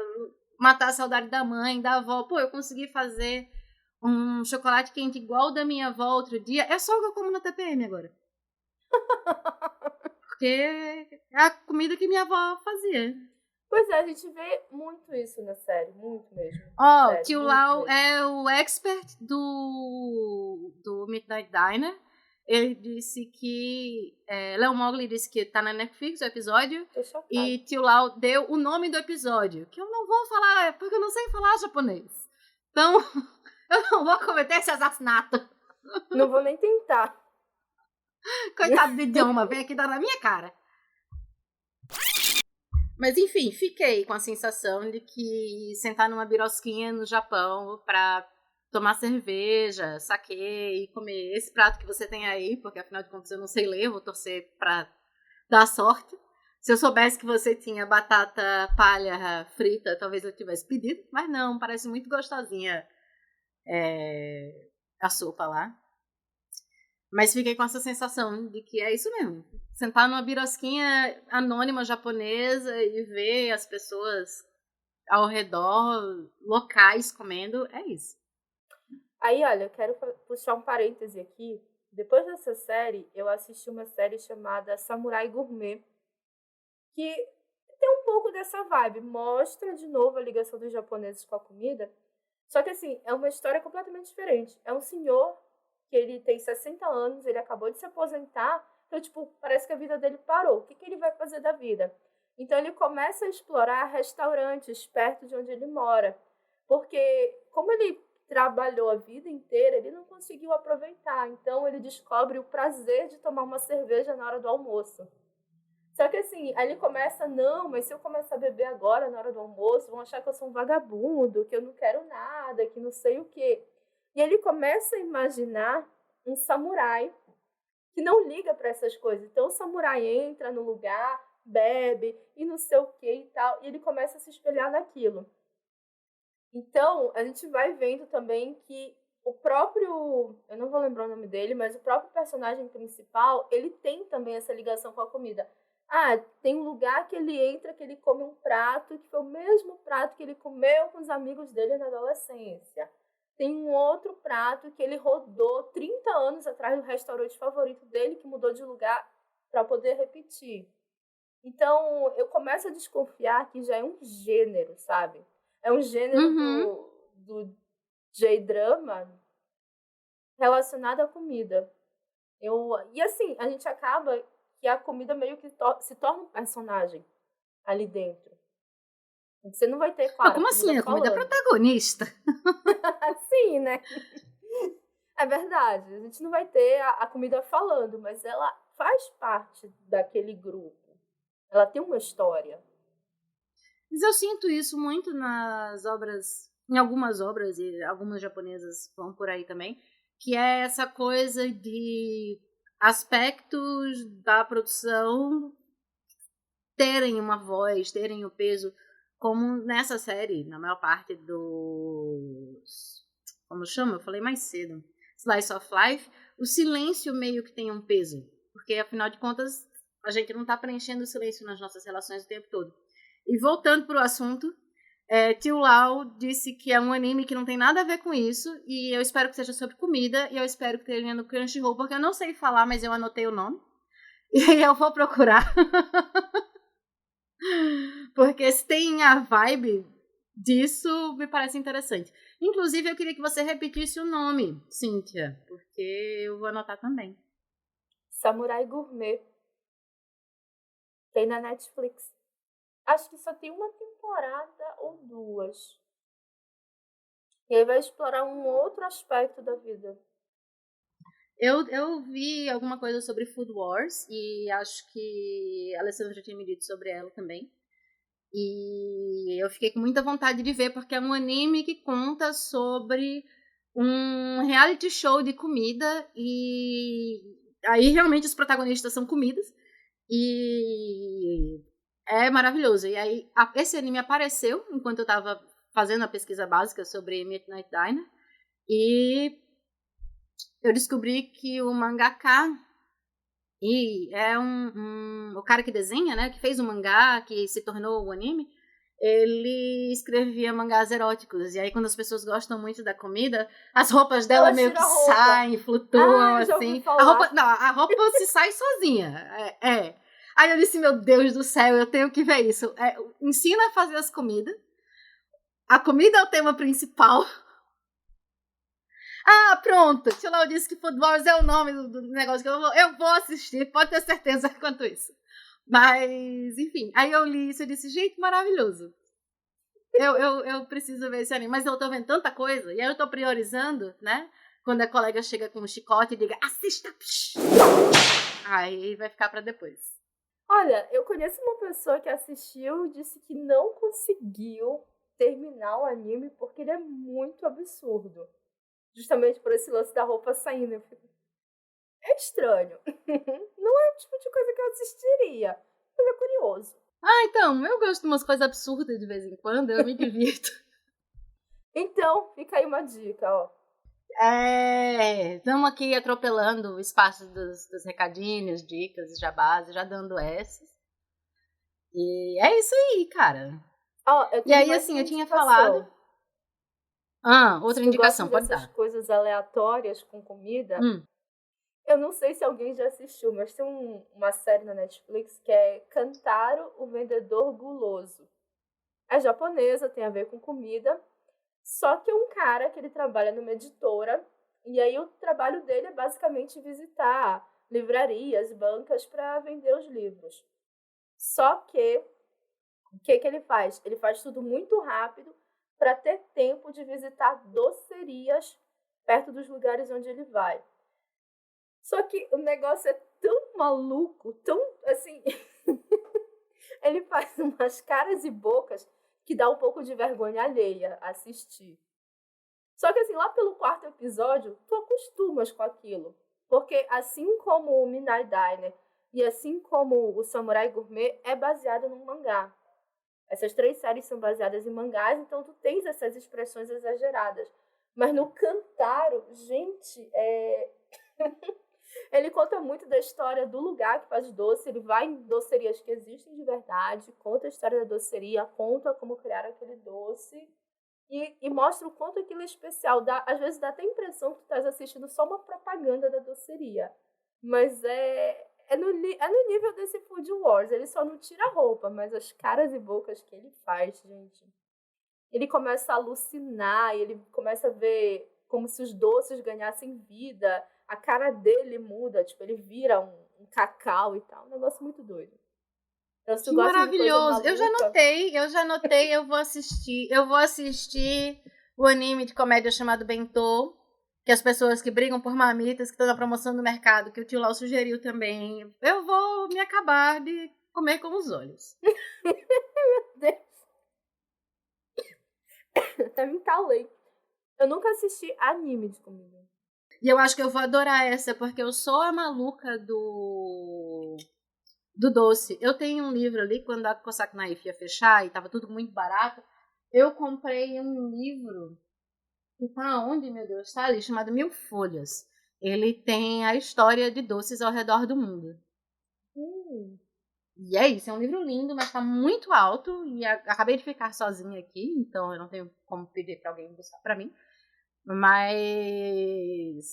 S2: matar a saudade da mãe, da avó. Pô, eu consegui fazer um chocolate quente igual o da minha avó outro dia. É só o que eu como na TPM agora. Porque é a comida que minha avó fazia.
S3: Pois é, a gente vê muito isso na série, muito mesmo.
S2: Ó, Tio Lau é o expert do Midnight Diner. Ele disse que... Léo Mogli disse que tá na Netflix o episódio. E Tio Lau deu o nome do episódio. Que eu não vou falar, porque eu não sei falar japonês. Então, eu não vou cometer esse assassinato.
S3: Não vou nem tentar.
S2: Coitado do idioma, vem aqui dar na minha cara. Mas enfim, fiquei com a sensação de que sentar numa birosquinha no Japão pra tomar cerveja, saquê e comer esse prato que você tem aí, porque afinal de contas eu não sei ler, eu vou torcer pra dar sorte. Se eu soubesse que você tinha batata palha frita, talvez eu tivesse pedido, mas não, parece muito gostosinha a sopa lá. Mas fiquei com essa sensação de que é isso mesmo. Sentar numa birosquinha anônima japonesa e ver as pessoas ao redor, locais, comendo, é isso.
S3: Aí, olha, eu quero puxar um parêntese aqui. Depois dessa série, eu assisti uma série chamada Samurai Gourmet, que tem um pouco dessa vibe. Mostra, de novo, a ligação dos japoneses com a comida. Só que, assim, é uma história completamente diferente. É um senhor que ele tem 60 anos, ele acabou de se aposentar, então, tipo, parece que a vida dele parou. O que ele vai fazer da vida? Então, ele começa a explorar restaurantes perto de onde ele mora. Porque, como ele trabalhou a vida inteira, ele não conseguiu aproveitar. Então, ele descobre o prazer de tomar uma cerveja na hora do almoço. Só que, assim, aí ele começa, não, mas se eu começar a beber agora, na hora do almoço, vão achar que eu sou um vagabundo, que eu não quero nada, que não sei o quê. E ele começa a imaginar um samurai que não liga para essas coisas. Então, o samurai entra no lugar, bebe e não sei o que e tal, e ele começa a se espelhar naquilo. Então, a gente vai vendo também que o próprio, eu não vou lembrar o nome dele, mas o próprio personagem principal, ele tem também essa ligação com a comida. Ah, tem um lugar que ele entra, que ele come um prato, que foi o mesmo prato que ele comeu com os amigos dele na adolescência. Tem um outro prato que ele rodou 30 anos atrás do restaurante favorito dele, que mudou de lugar para poder repetir. Então, eu começo a desconfiar que já é um gênero, sabe? É um gênero do J-drama relacionado à comida. E assim, a gente acaba que a comida meio que se torna um personagem ali dentro. Você não vai ter, claro,
S2: como assim? A comida é protagonista?
S3: Sim, né? É verdade. A gente não vai ter a comida falando, mas ela faz parte daquele grupo. Ela tem uma história.
S2: Mas eu sinto isso muito nas obras, em algumas obras, e algumas japonesas vão por aí também, que é essa coisa de aspectos da produção terem uma voz, terem o peso. Como nessa série, na maior parte dos... Como chama? Eu falei mais cedo. Slice of Life. O silêncio meio que tem um peso. Porque, afinal de contas, a gente não está preenchendo o silêncio nas nossas relações o tempo todo. E voltando para o assunto, Tio Lau disse que é um anime que não tem nada a ver com isso. E eu espero que seja sobre comida. E eu espero que tenha no Crunchyroll, porque eu não sei falar, mas eu anotei o nome. E eu vou procurar. Porque se tem a vibe disso, me parece interessante. Inclusive, eu queria que você repetisse o nome, Cíntia, porque eu vou anotar também.
S3: Samurai Gourmet. Tem na Netflix. Acho que só tem uma temporada ou duas. E aí vai explorar um outro aspecto da vida.
S2: Eu vi alguma coisa sobre Food Wars e acho que a Alessandra já tinha me dito sobre ela também. E eu fiquei com muita vontade de ver, porque é um anime que conta sobre um reality show de comida e aí realmente os protagonistas são comidas e é maravilhoso. E aí esse anime apareceu enquanto eu tava fazendo a pesquisa básica sobre Midnight Diner e eu descobri que o mangaka é o cara que desenha, né, que fez o mangá, que se tornou o anime, ele escrevia mangás eróticos. E aí, quando as pessoas gostam muito da comida, as roupas dela meio que saem, flutuam, assim. A roupa se sai sozinha. Aí eu disse, meu Deus do céu, eu tenho que ver isso. Ensina a fazer as comidas. A comida é o tema principal. Ah, pronto. Tio Lau disse que Food Wars é o nome do negócio que eu vou assistir, pode ter certeza quanto isso. Mas, enfim, aí eu li isso e disse, gente, maravilhoso. Eu preciso ver esse anime. Mas eu tô vendo tanta coisa, e aí eu tô priorizando, né? Quando a colega chega com um chicote e diga, assista! Aí vai ficar pra depois.
S3: Olha, eu conheço uma pessoa que assistiu e disse que não conseguiu terminar o anime porque ele é muito absurdo. Justamente por esse lance da roupa saindo. É estranho. Não é o tipo de coisa que eu assistiria. Mas é curioso.
S2: Ah, então, eu gosto de umas coisas absurdas de vez em quando, eu me divirto.
S3: Então, fica aí uma dica, ó.
S2: Estamos aqui atropelando o espaço dos recadinhos, dicas, jabás, já dando esses. E é isso aí, cara.
S3: E aí,
S2: assim, eu tinha falado... outra indicação, pode dar.
S3: Essas coisas aleatórias com comida... Eu não sei se alguém já assistiu, mas tem uma série na Netflix que é Kantaro, o Vendedor Guloso. É japonesa, tem a ver com comida. Só que é um cara que ele trabalha numa editora. E aí o trabalho dele é basicamente visitar livrarias, bancas para vender os livros. Só que, o que ele faz? Ele faz tudo muito rápido para ter tempo de visitar docerias perto dos lugares onde ele vai. Só que o negócio é tão maluco, tão, assim... ele faz umas caras e bocas que dá um pouco de vergonha alheia assistir. Só que, assim, lá pelo 4º episódio, tu acostumas com aquilo. Porque assim como o Midnight Diner e assim como o Samurai Gourmet, é baseado num mangá. Essas 3 séries são baseadas em mangás, então tu tens essas expressões exageradas. Mas no Kantaro, gente, ele conta muito da história do lugar que faz doce, ele vai em docerias que existem de verdade, conta a história da doceria, conta como criar aquele doce e mostra o quanto aquilo é especial. Às vezes dá até a impressão que tu estás assistindo só uma propaganda da doceria, mas é no nível desse Food Wars, ele só não tira a roupa, mas as caras e bocas que ele faz, gente, ele começa a alucinar, ele começa a ver como se os doces ganhassem vida. A cara dele muda, tipo, ele vira um cacau e tal. Um negócio muito doido. Então, se tu gosta
S2: maravilhoso.
S3: De coisa
S2: maluca, eu já anotei, eu vou assistir o anime de comédia chamado Bentô, que as pessoas que brigam por marmitas, que estão na promoção do mercado, que o tio Lau sugeriu também. Eu vou me acabar de comer com os olhos.
S3: Meu Deus. Até me entalei. Eu nunca assisti anime de comida.
S2: E eu acho que eu vou adorar essa, porque eu sou a maluca do doce. Eu tenho um livro ali, quando a Cossack Knife ia fechar e tava tudo muito barato, eu comprei um livro, que tá onde, meu Deus? Tá ali, chamado 1000 Folhas. Ele tem a história de doces ao redor do mundo. E é isso, é um livro lindo, mas tá muito alto, e acabei de ficar sozinha aqui, então eu não tenho como pedir pra alguém buscar pra mim. Mas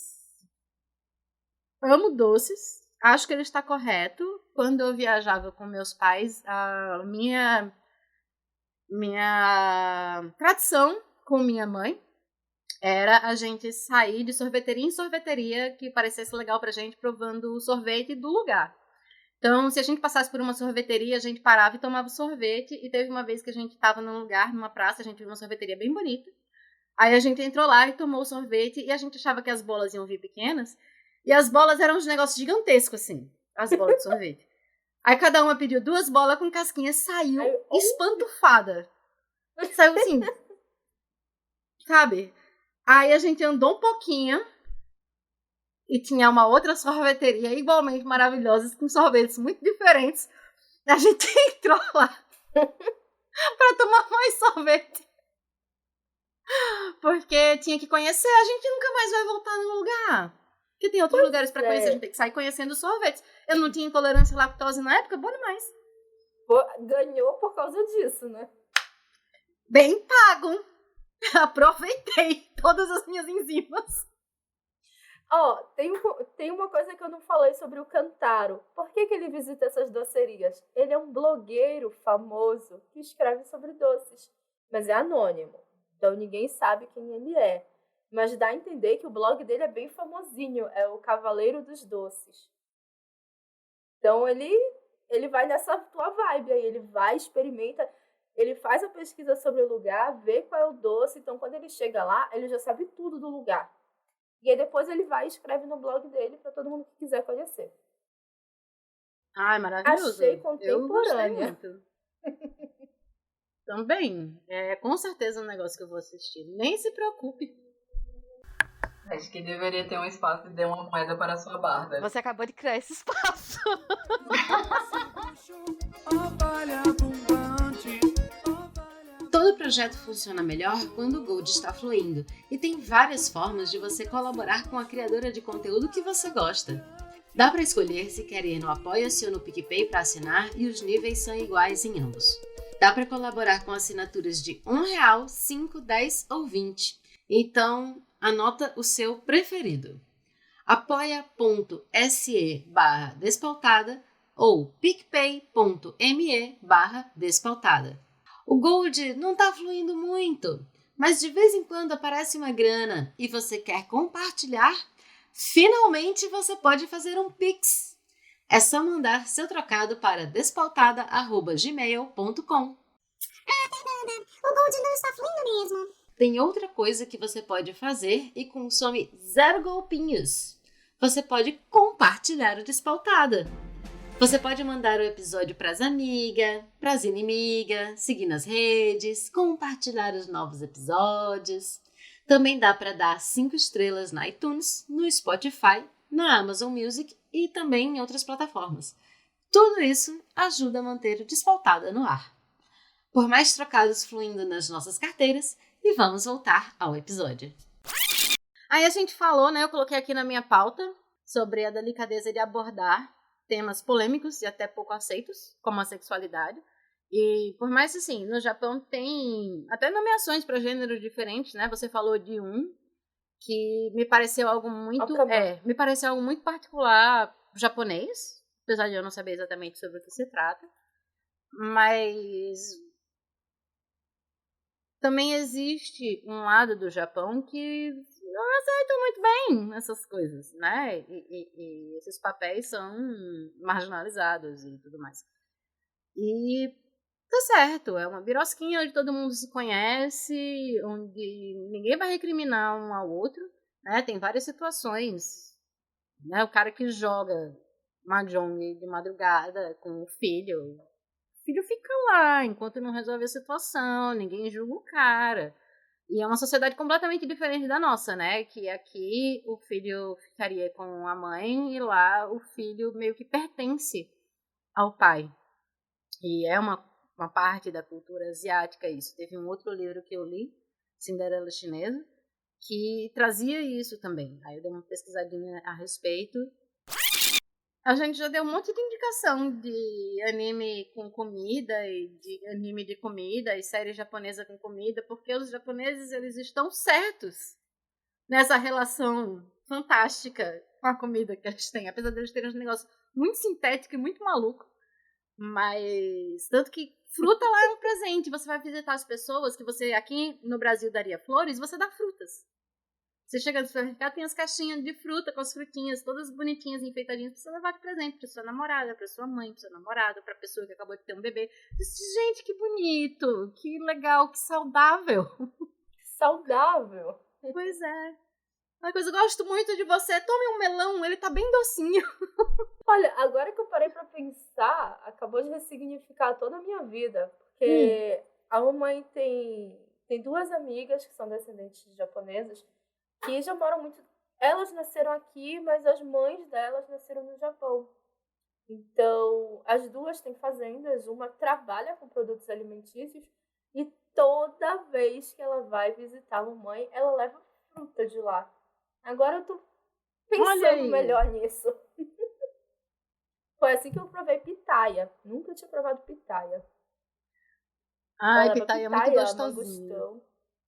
S2: amo doces, acho que ele está correto. Quando eu viajava com meus pais, a minha tradição com minha mãe era a gente sair de sorveteria em sorveteria que parecesse legal pra gente, provando o sorvete do lugar. Então, se a gente passasse por uma sorveteria, a gente parava e tomava sorvete. E teve uma vez que a gente estava num lugar, numa praça, a gente viu uma sorveteria bem bonita. Aí a gente entrou lá e tomou o sorvete e a gente achava que as bolas iam vir pequenas. E as bolas eram uns negócios gigantescos, assim. As bolas de sorvete. Aí cada uma pediu 2 bolas com casquinha. Saiu espantufada. Saiu assim. Sabe? Aí a gente andou um pouquinho. E tinha uma outra sorveteria igualmente maravilhosa, com sorvetes muito diferentes. A gente entrou lá pra tomar mais sorvete. Porque tinha que conhecer, a gente nunca mais vai voltar no lugar. Porque tem outros lugares pra conhecer, a gente tem que sair conhecendo sorvetes. Eu não tinha intolerância à lactose na época, bom demais.
S3: Ganhou por causa disso, né?
S2: Bem pago. Aproveitei todas as minhas enzimas.
S3: Tem uma coisa que eu não falei sobre o Kantaro. Por que ele visita essas docerias? Ele é um blogueiro famoso que escreve sobre doces, mas é anônimo. Então ninguém sabe quem ele é. Mas dá a entender que o blog dele é bem famosinho. É o Cavaleiro dos Doces. Então ele vai nessa tua vibe aí. Ele vai, experimenta. Ele faz a pesquisa sobre o lugar, vê qual é o doce. Então quando ele chega lá, ele já sabe tudo do lugar. E aí depois ele vai e escreve no blog dele para todo mundo que quiser conhecer.
S2: Ai, maravilhoso.
S3: Achei contemporânea.
S2: Também. É com certeza um negócio que eu vou assistir. Nem se preocupe.
S6: Acho que deveria ter um espaço e dê uma moeda para a sua barda.
S14: Você acabou de criar esse espaço.
S2: Todo projeto funciona melhor quando o Gold está fluindo, e tem várias formas de você colaborar com a criadora de conteúdo que você gosta. Dá para escolher se quer ir no Apoia-se ou no PicPay para assinar, e os níveis são iguais em ambos. Dá para colaborar com assinaturas de R$1, 5, 10 ou 20. Então, anota o seu preferido. apoia.se/despautada ou picpay.me/despautada. O Gold não tá fluindo muito, mas de vez em quando aparece uma grana e você quer compartilhar, finalmente você pode fazer um Pix. É só mandar seu trocado para despautada@gmail.com.
S15: Fernanda, o Gold não está fluindo mesmo.
S2: Tem outra coisa que você pode fazer e consome 0 golpinhos. Você pode compartilhar o Despautada. Você pode mandar o episódio para as amigas, para as inimigas, seguir nas redes, compartilhar os novos episódios. Também dá para dar 5 estrelas na iTunes, no Spotify, na Amazon Music e também em outras plataformas. Tudo isso ajuda a manter o Despautada no ar. Por mais trocados fluindo nas nossas carteiras, e vamos voltar ao episódio. Aí a gente falou, né? Eu coloquei aqui na minha pauta sobre a delicadeza de abordar temas polêmicos e até pouco aceitos, como a sexualidade. E por mais assim, no Japão tem até nomeações para gêneros diferentes, né? Você falou de um que me pareceu algo muito, me pareceu algo muito particular japonês, apesar de eu não saber exatamente sobre o que se trata. Mas também existe um lado do Japão que não aceita muito bem essas coisas, né? E esses papéis são marginalizados e tudo mais. E tá certo, é uma birosquinha onde todo mundo se conhece, onde ninguém vai recriminar um ao outro, né? Tem várias situações, né? O cara que joga mahjong de madrugada com o filho fica lá enquanto não resolve a situação, ninguém julga o cara. E é uma sociedade completamente diferente da nossa, né? Que aqui o filho ficaria com a mãe e lá o filho meio que pertence ao pai. E é uma parte da cultura asiática isso. Teve um outro livro que eu li, Cinderela Chinesa, que trazia isso também. Aí eu dei uma pesquisadinha a respeito. A gente já deu um monte de indicação de anime com comida e de anime de comida e série japonesa com comida, porque os japoneses eles estão certos nessa relação fantástica com a comida que eles têm, apesar de eles terem um negócio muito sintético e muito maluco. Mas tanto que fruta lá é um presente, você vai visitar as pessoas que você aqui no Brasil daria flores, você dá frutas. Você chega no supermercado, tem as caixinhas de fruta com as frutinhas todas bonitinhas, enfeitadinhas, pra você levar de presente pra sua namorada, pra sua mãe, pra seu namorado, pra pessoa que acabou de ter um bebê. Gente, que bonito, que legal, que saudável.
S3: Saudável?
S2: Pois é. Uma coisa, eu gosto muito de você, tome um melão, ele tá bem docinho.
S3: Olha, agora que eu parei pra pensar, acabou de ressignificar toda a minha vida, porque a mamãe tem 2 amigas que são descendentes de japonesas, que já moram muito... Elas nasceram aqui, mas as mães delas nasceram no Japão. Então, as 2 têm fazendas, uma trabalha com produtos alimentícios e toda vez que ela vai visitar a mamãe, ela leva fruta de lá. Agora eu tô pensando melhor nisso. Foi assim que eu provei pitaia. Nunca tinha provado pitaia.
S2: Ai, pitaia é muito gostosinho.
S3: Mangostão.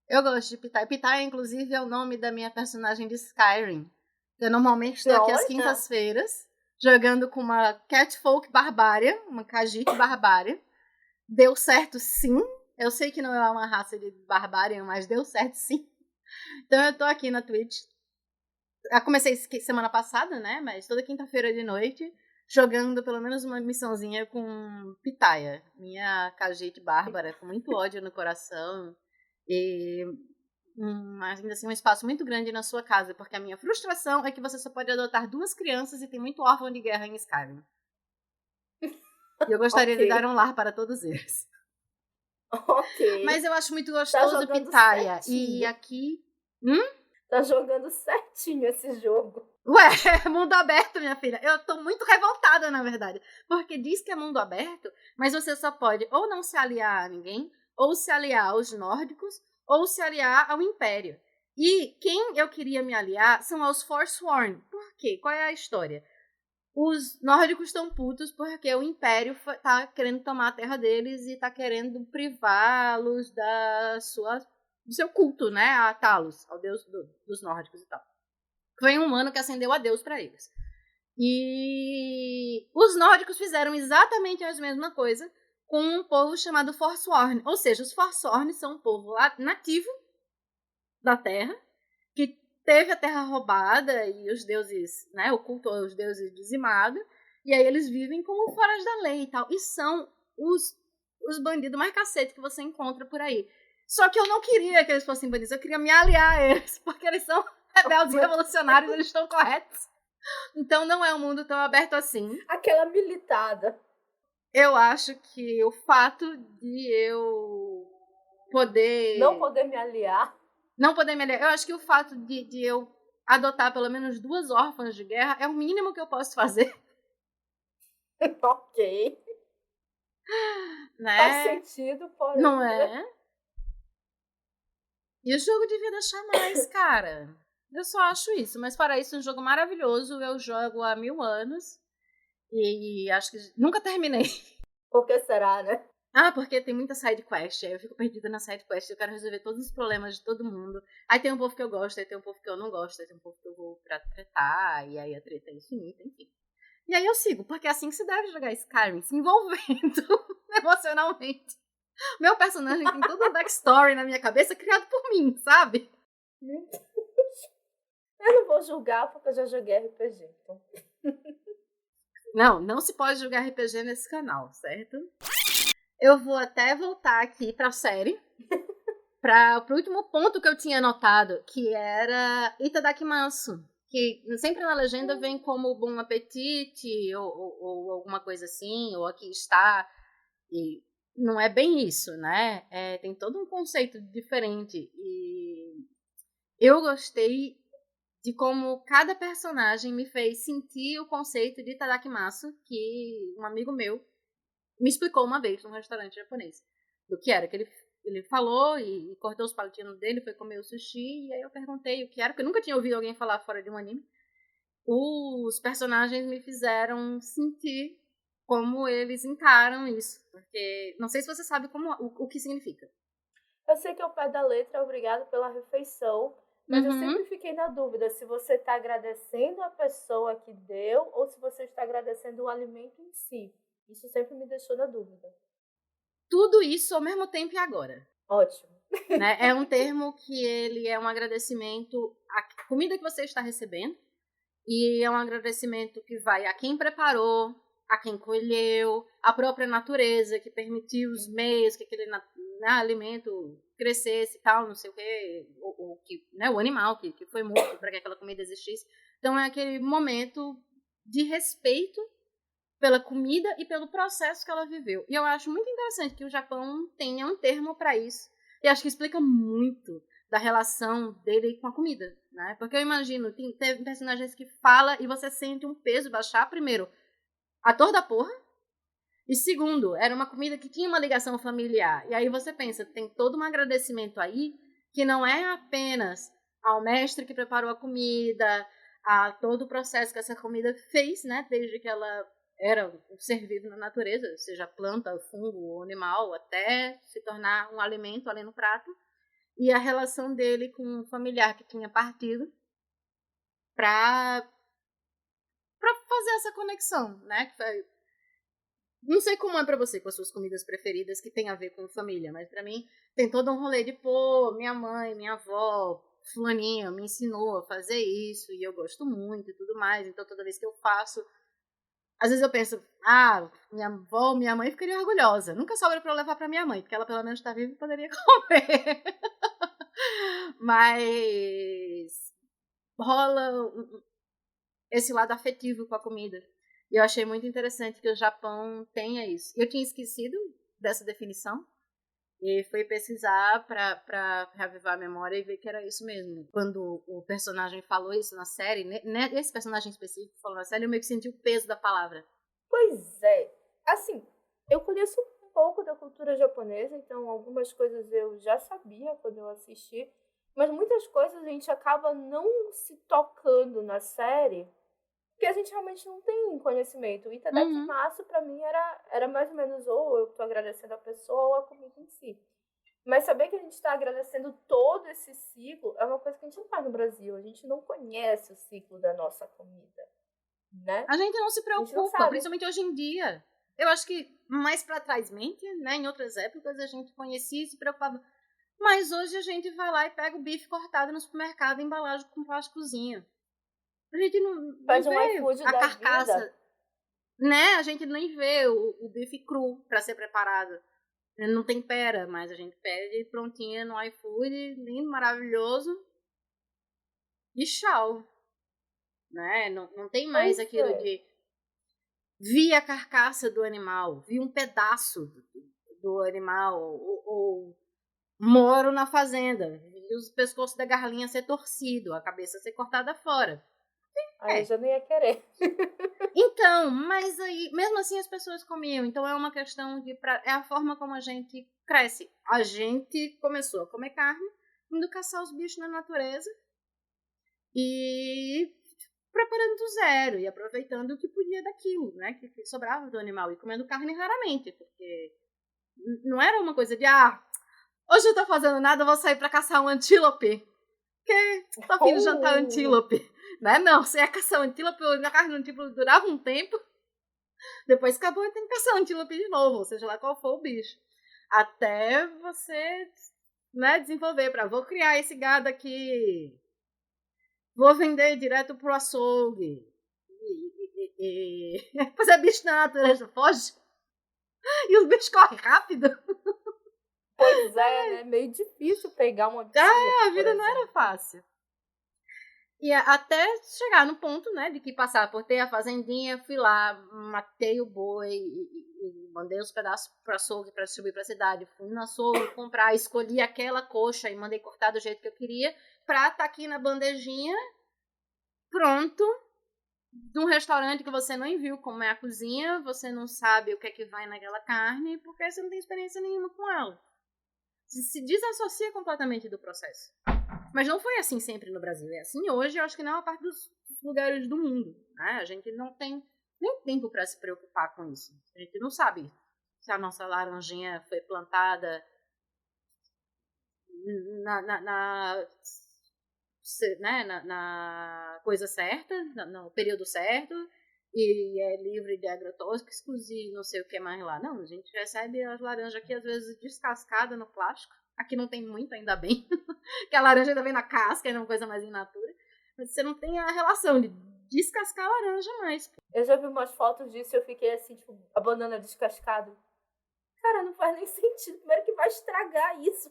S2: Eu gosto de pitaia. Pitaia, inclusive, é o nome da minha personagem de Skyrim. Eu normalmente estou aqui às quintas-feiras, jogando com uma Catfolk Barbária, uma Khajiit Barbária. Deu certo, sim. Eu sei que não é uma raça de Barbarian, mas deu certo, sim. Então eu tô aqui na Twitch. Eu comecei semana passada, né? Mas toda quinta-feira de noite, jogando pelo menos uma missãozinha com Pitaia. Minha Khajiit Bárbara, com muito ódio no coração. E ainda assim um espaço muito grande na sua casa, porque a minha frustração é que você só pode adotar 2 crianças e tem muito órfão de guerra em Skyrim. E eu gostaria de dar um lar para todos eles.
S3: Ok.
S2: Mas eu acho muito gostoso Pitaia.
S3: Certinho.
S2: E aqui...
S3: Tá jogando certinho esse jogo.
S2: Ué, mundo aberto, minha filha. Eu tô muito revoltada, na verdade. Porque diz que é mundo aberto, mas você só pode ou não se aliar a ninguém, ou se aliar aos nórdicos, ou se aliar ao Império. E quem eu queria me aliar são aos Forsworn. Por quê? Qual é a história? Os nórdicos estão putos porque o Império tá querendo tomar a terra deles e tá querendo privá-los do seu culto, né? A Talos, ao deus dos nórdicos e tal. Foi um humano que acendeu a Deus para eles. E os nórdicos fizeram exatamente a mesma coisa com um povo chamado Forsworn. Ou seja, os Forsworn são um povo nativo da Terra, que teve a Terra roubada e os deuses, né, o culto aos deuses dizimado, e aí eles vivem como fora da lei e tal. E são os bandidos mais cacete que você encontra por aí. Só que eu não queria que eles fossem bandidos, eu queria me aliar a eles, porque eles são rebeldes revolucionários, eles estão corretos. Então não é um mundo tão aberto assim.
S3: Aquela militada.
S2: Eu acho que o fato de eu poder...
S3: Não poder me aliar.
S2: Eu acho que o fato de eu adotar pelo menos 2 órfãs de guerra é o mínimo que eu posso fazer.
S3: Ok.
S2: Né?
S3: Faz sentido, porém.
S2: Não é? E o jogo devia deixar mais, cara. Eu só acho isso. Mas para isso, é um jogo maravilhoso. Eu jogo há 1000 anos. E acho que nunca terminei.
S3: Por que será, né?
S2: Porque tem muita side quest. Aí eu fico perdida na side quest. Eu quero resolver todos os problemas de todo mundo. Aí tem um povo que eu gosto, aí tem um povo que eu não gosto, aí tem um povo que eu vou pra tretar. E aí a treta é infinita, enfim. E aí eu sigo, porque é assim que se deve jogar Skyrim, se envolvendo emocionalmente. Meu personagem tem toda uma backstory na minha cabeça criado por mim, sabe?
S3: Eu não vou julgar porque eu já joguei RPG. Então.
S2: Não se pode jogar RPG nesse canal, certo? Eu vou até voltar aqui pra série. Pro último ponto que eu tinha anotado, que era Itadakimasu. Que sempre na legenda vem como bom apetite, ou alguma coisa assim, ou aqui está. E não é bem isso, né? Tem todo um conceito diferente. E eu gostei de como cada personagem me fez sentir o conceito de Itadakimasu, que um amigo meu me explicou uma vez num restaurante japonês. Do que era, que ele falou e cortou os palitinhos dele, foi comer o sushi, e aí eu perguntei o que era, porque eu nunca tinha ouvido alguém falar fora de um anime. Os personagens me fizeram sentir como eles encaram isso, porque não sei se você sabe o que significa.
S3: Eu sei que ao pé da letra, obrigado pela refeição, mas eu sempre fiquei na dúvida se você está agradecendo a pessoa que deu ou se você está agradecendo o alimento em si. Isso sempre me deixou na dúvida.
S2: Tudo isso ao mesmo tempo e agora.
S3: Ótimo.
S2: Né? É um termo que ele é um agradecimento à comida que você está recebendo e é um agradecimento que vai a quem preparou, a quem colheu, a própria natureza que permitiu os meios que aquele alimento crescesse e tal, não sei o quê, o animal que foi morto para que aquela comida existisse. Então é aquele momento de respeito pela comida e pelo processo que ela viveu. E eu acho muito interessante que o Japão tenha um termo para isso. E acho que explica muito da relação dele com a comida, né? Porque eu imagino, tem personagens que fala e você sente um peso baixar primeiro. Ator da porra. E segundo, era uma comida que tinha uma ligação familiar. E aí você pensa, tem todo um agradecimento aí, que não é apenas ao mestre que preparou a comida, a todo o processo que essa comida fez, né? Desde que ela era um ser vivo na natureza, seja planta, fungo ou animal, até se tornar um alimento ali no prato. E a relação dele com um familiar que tinha partido para fazer essa conexão, né? Que foi... Não sei como é pra você com as suas comidas preferidas que tem a ver com família, mas pra mim tem todo um rolê de, pô, minha mãe, minha avó, fulaninha me ensinou a fazer isso e eu gosto muito e tudo mais, então toda vez que eu faço, às vezes eu penso, minha avó, minha mãe ficaria orgulhosa. Nunca sobra pra eu levar pra minha mãe, porque ela pelo menos tá viva e poderia comer. Mas rola esse lado afetivo com a comida. E eu achei muito interessante que o Japão tenha isso. Eu tinha esquecido dessa definição e fui pesquisar para reavivar a memória e ver que era isso mesmo. Quando o personagem falou isso na série, esse personagem específico falou na série, eu meio que senti o peso da palavra.
S3: Pois é. Assim, eu conheço um pouco da cultura japonesa, então algumas coisas eu já sabia quando eu assisti, mas muitas coisas a gente acaba não se tocando na série, porque a gente realmente não tem conhecimento. O itadakimasu, pra mim, era mais ou menos ou eu tô agradecendo a pessoa ou a comida em si. Mas saber que a gente tá agradecendo todo esse ciclo é uma coisa que a gente não faz no Brasil. A gente não conhece o ciclo da nossa comida, né?
S2: A gente não se preocupa, principalmente hoje em dia. Eu acho que mais pra trás, né? Em outras épocas a gente conhecia e se preocupava. Mas hoje a gente vai lá e pega o bife cortado no supermercado e embalagem com plásticozinho. A gente não vê a carcaça, vida. Né? A gente nem vê o bife cru para ser preparado. Ele não tempera, mas a gente pede prontinha no iFood, lindo, maravilhoso. E tchau. Né? Não tem mais aquilo de... Vi a carcaça do animal, vi um pedaço do animal, ou moro na fazenda, vi os pescoços da galinha ser torcido, a cabeça ser cortada fora.
S3: Aí eu já não ia querer.
S2: Então, mas aí, mesmo assim as pessoas comiam. Então é uma questão de... é a forma como a gente cresce. A gente começou a comer carne, indo caçar os bichos na natureza e preparando do zero e aproveitando o que podia daquilo, né? Que sobrava do animal e comendo carne raramente, porque não era uma coisa de, hoje eu tô fazendo nada, eu vou sair pra caçar um antílope. Porque tô afim de jantar antílope. Né? Não, você ia caçar um antílope, a carne do antílope durava um tempo, depois acabou e tem que caçar um antílope de novo, ou seja lá qual for o bicho. Até você, né, desenvolver vou criar esse gado aqui, vou vender direto pro açougue. Fazer bicho na natureza, foge. E os bichos correm rápido.
S3: Pois é, né? Meio difícil pegar uma bichinha.
S2: A vida não era fácil. E até chegar no ponto, né, de que passar por ter a fazendinha, fui lá, matei o boi e mandei os pedaços para açougue para distribuir para a cidade. Fui no açougue comprar, escolhi aquela coxa e mandei cortar do jeito que eu queria para estar aqui na bandejinha, pronto, de um restaurante que você não viu como é a cozinha, você não sabe o que é que vai naquela carne, porque você não tem experiência nenhuma com ela. Se desassocia completamente do processo. Mas não foi assim sempre no Brasil. É assim hoje, eu acho que na maior parte dos lugares do mundo. Né? A gente não tem nem tempo para se preocupar com isso. A gente não sabe se a nossa laranjinha foi plantada na coisa certa, no período certo, e é livre de agrotóxicos e não sei o que mais lá. Não, a gente recebe as laranjas aqui, às vezes, descascadas no plástico. Aqui não tem muito, ainda bem, que a laranja ainda vem na casca, é uma coisa mais in natura. Mas você não tem a relação de descascar a laranja mais.
S3: Eu já vi umas fotos disso e eu fiquei assim, tipo, a banana descascada. Cara, não faz nem sentido. Primeiro que vai estragar isso.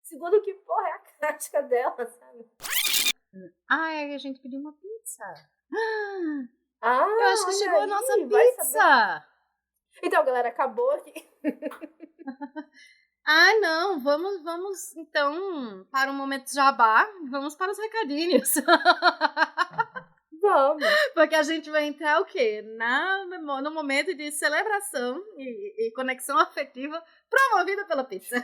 S3: Segundo que, porra, é a casca dela, sabe?
S2: A gente pediu uma pizza.
S3: Eu
S2: acho que chegou a nossa pizza.
S3: Então, galera, acabou aqui.
S2: Não, vamos então para o momento jabá, vamos para os recadinhos.
S3: Vamos!
S2: Porque a gente vai entrar o quê? No momento de celebração e conexão afetiva promovida pela pizza.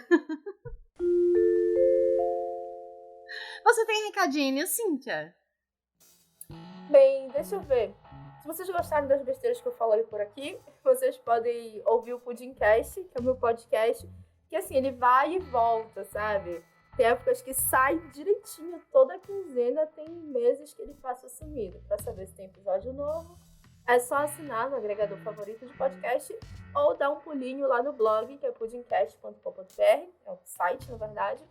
S2: Você tem recadinho, Cíntia?
S3: Bem, deixa eu ver. Se vocês gostaram das besteiras que eu falei por aqui, vocês podem ouvir o Pudimcast, que é o meu podcast, que assim, ele vai e volta, sabe? Tem épocas que sai direitinho, toda quinzena, tem meses que ele passa sumido. Pra saber se tem episódio novo, é só assinar no agregador favorito de podcast ou dar um pulinho lá no blog, que é pudimcast.com.br, é um site, na verdade.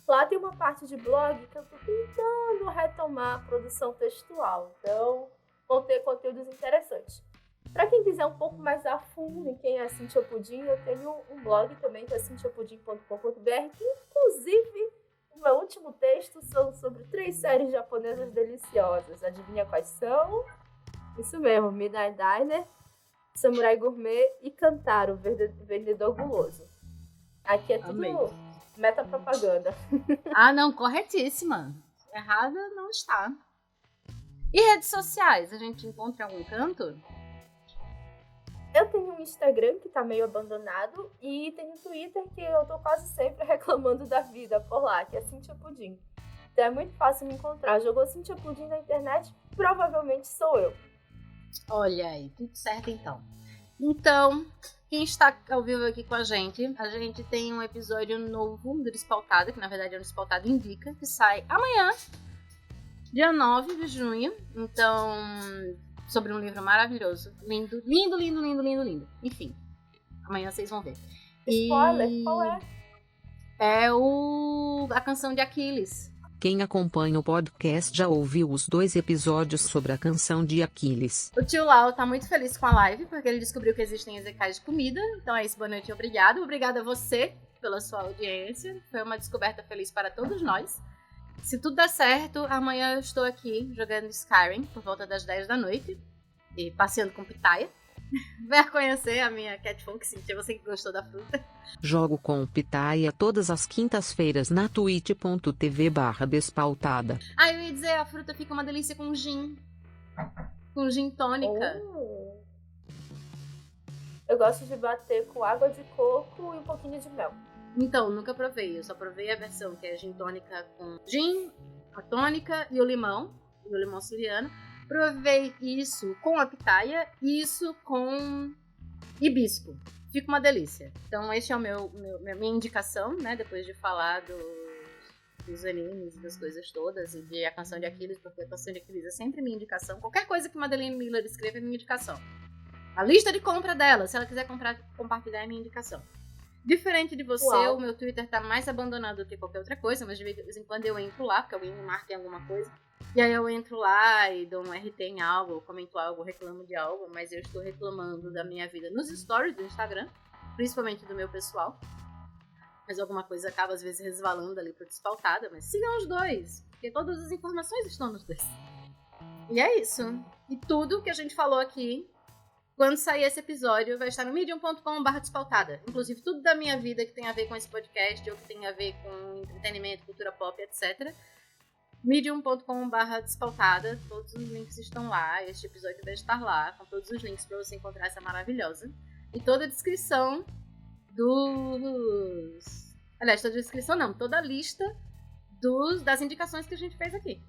S3: Lá tem uma parte de blog que eu tô tentando retomar a produção textual, então vão ter conteúdos interessantes. Para quem quiser um pouco mais a fundo em quem é a Cíntia Pudim, eu tenho um blog também, que é cinciapudim.com.br, que inclusive o meu último texto são sobre 3 séries japonesas deliciosas. Adivinha quais são? Isso mesmo, Midnight Diner, Samurai Gourmet e Kantaro, Vendedor Guloso. Aqui é tudo metapropaganda.
S2: Ah, não, corretíssima. Errada não está. E redes sociais? A gente encontra em algum canto?
S3: Eu tenho um Instagram que tá meio abandonado e tenho um Twitter que eu tô quase sempre reclamando da vida por lá, que é Cíntia Pudim. Então é muito fácil me encontrar. Jogou Cíntia Pudim na internet, provavelmente sou eu.
S2: Olha aí, tudo certo então. Então, quem está ao vivo aqui com a gente tem um episódio novo do Despautada, que na verdade é o Despautada Indica, que sai amanhã, dia 9 de junho. Então, sobre um livro maravilhoso. Lindo, lindo, lindo, lindo, lindo, lindo. Enfim, amanhã vocês vão ver.
S3: Spoiler, qual é?
S2: É a canção de Aquiles.
S12: Quem acompanha o podcast já ouviu os 2 episódios sobre a canção de Aquiles.
S2: O tio Lau tá muito feliz com a live, porque ele descobriu que existem EZKs de comida. Então é isso, boa noite e obrigado. Obrigada a você pela sua audiência. Foi uma descoberta feliz para todos nós. Se tudo der certo, amanhã eu estou aqui jogando Skyrim por volta das 10 da noite e passeando com Pitaya. Venha conhecer a minha Catfunk, Cíntia, você que gostou da fruta.
S12: Jogo com Pitaya todas as quintas-feiras na twitch.tv/despautada.
S2: Ah, eu ia dizer, a fruta fica uma delícia com gin. Com gin tônica.
S3: Eu gosto de bater com água de coco e um pouquinho de mel.
S2: Então, nunca provei. Eu só provei a versão que é gin tônica com gin, a tônica e o limão siciliano. Provei isso com a pitaya e isso com hibisco. Fica uma delícia. Então, esse é minha indicação, né? Depois de falar dos animes, das coisas todas e de A Canção de Aquiles, porque A Canção de Aquiles é sempre minha indicação. Qualquer coisa que Madeleine Miller escreva é minha indicação. A lista de compra dela, se ela quiser compartilhar, é minha indicação. Diferente de você, o meu Twitter tá mais abandonado do que qualquer outra coisa, mas de vez em quando eu entro lá, porque alguém me marca em alguma coisa. E aí eu entro lá e dou um RT em algo, comento algo, reclamo de algo, mas eu estou reclamando da minha vida nos stories do Instagram, principalmente do meu pessoal. Mas alguma coisa acaba às vezes resvalando ali pro Despautada, mas sigam os 2, porque todas as informações estão nos 2. E é isso. E tudo que a gente falou aqui, quando sair esse episódio, vai estar no medium.com/despautada. Inclusive tudo da minha vida que tem a ver com esse podcast, ou que tem a ver com entretenimento, cultura pop, etc. medium.com/despautada. Todos os links estão lá. Este episódio vai estar lá, com todos os links para você encontrar essa maravilhosa. E toda a descrição dos... Aliás, toda a descrição não, toda a lista das indicações que a gente fez aqui.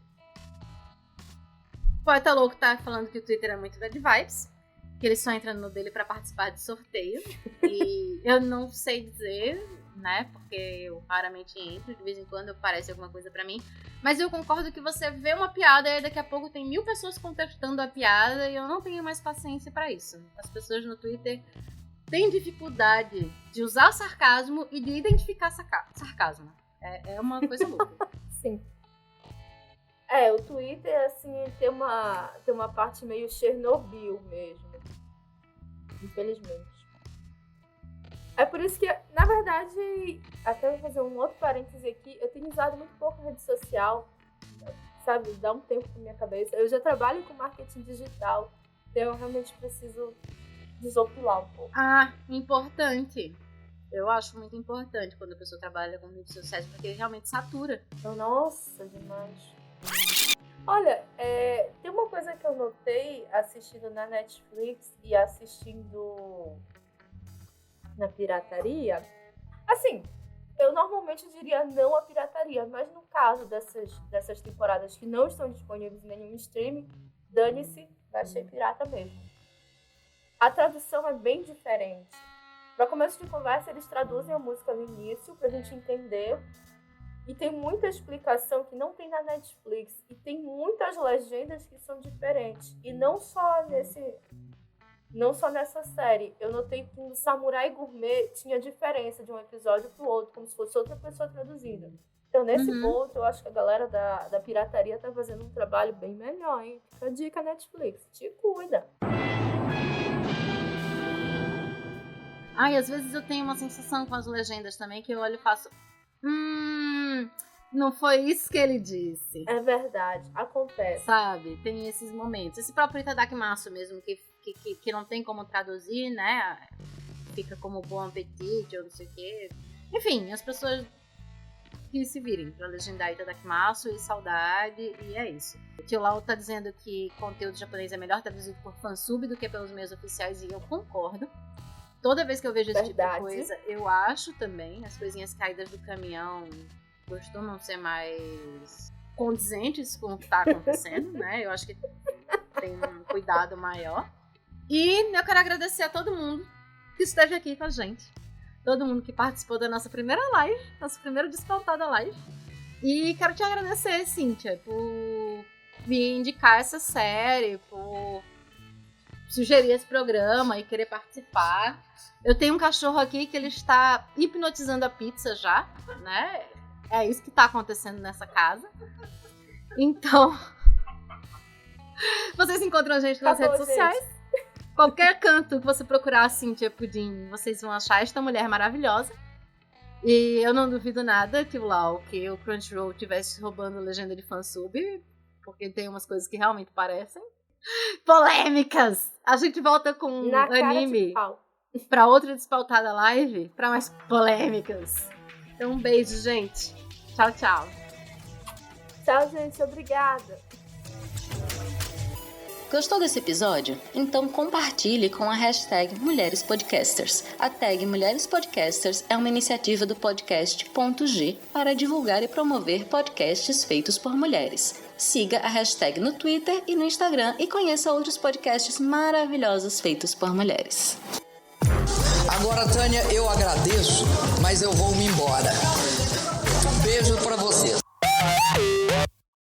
S2: O Poeta Louco tá falando que o Twitter é muito bad vibes, que ele só entra no dele para participar de sorteio. E eu não sei dizer, né, porque eu raramente entro, de vez em quando aparece alguma coisa pra mim. Mas eu concordo que você vê uma piada e daqui a pouco tem 1000 pessoas contestando a piada e eu não tenho mais paciência pra isso. As pessoas no Twitter têm dificuldade de usar sarcasmo e de identificar sarcasmo. É uma coisa louca.
S3: Sim. O Twitter, assim, tem uma parte meio Chernobyl mesmo. Infelizmente. É por isso que, na verdade, até vou fazer um outro parêntese aqui, eu tenho usado muito pouco rede social, sabe? Dá um tempo na minha cabeça. Eu já trabalho com marketing digital, então eu realmente preciso desopilar um pouco.
S2: Ah, importante. Eu acho muito importante quando a pessoa trabalha com redes sociais, porque realmente satura.
S3: Nossa, demais. Olha, tem uma coisa que eu notei assistindo na Netflix e assistindo na pirataria. Assim, eu normalmente diria não à pirataria, mas no caso dessas temporadas que não estão disponíveis em nenhum streaming, dane-se, baixei pirata mesmo. A tradução é bem diferente. Para começo de conversa, eles traduzem a música no início pra gente entender. E tem muita explicação que não tem na Netflix. E tem muitas legendas que são diferentes. E não só nessa série. Eu notei que no Samurai Gourmet tinha diferença de um episódio pro outro, como se fosse outra pessoa traduzindo. Então, nesse ponto, eu acho que a galera da pirataria tá fazendo um trabalho bem melhor, hein? Fica a dica, Netflix. Te cuida.
S2: Ai, às vezes eu tenho uma sensação com as legendas também, que eu olho e faço... não foi isso que ele disse.
S3: É verdade, acontece.
S2: Sabe, tem esses momentos. Esse próprio Itadakimasu mesmo, que não tem como traduzir, né? Fica como bom apetite ou não sei o quê. Enfim, as pessoas que se virem pra legendar Itadakimasu e saudade, e é isso. O tio Lau tá dizendo que conteúdo japonês é melhor traduzido por fansub do que pelos meios oficiais, e eu concordo. Toda vez que eu vejo esse tipo de coisa, eu acho também, as coisinhas caídas do caminhão costumam ser mais condizentes com o que tá acontecendo, né? Eu acho que tem um cuidado maior. E eu quero agradecer a todo mundo que esteve aqui com a gente. Todo mundo que participou da nossa primeira live, nossa primeira Despautada live. E quero te agradecer, Cíntia, por vir indicar essa série, por sugerir esse programa e querer participar. Eu tenho um cachorro aqui que ele está hipnotizando a pizza já, né? É isso que está acontecendo nessa casa. Então, vocês encontram a gente nas redes sociais. Qualquer canto que você procurar a Cíntia Pudim, vocês vão achar esta mulher maravilhosa. E eu não duvido nada que o Crunchyroll estivesse roubando legenda de fansub, porque tem umas coisas que realmente parecem. Polêmicas! A gente volta com um anime pra outra Despautada live, pra mais polêmicas. Então um beijo, gente. Tchau, tchau.
S3: Tchau, gente. Obrigada.
S16: Gostou desse episódio? Então compartilhe com a hashtag Mulheres Podcasters. A tag Mulheres Podcasters é uma iniciativa do podcast .g para divulgar e promover podcasts feitos por mulheres. Siga a hashtag no Twitter e no Instagram e conheça outros podcasts maravilhosos feitos por mulheres.
S17: Agora, Tânia, eu agradeço, mas eu vou me embora. Beijo pra vocês.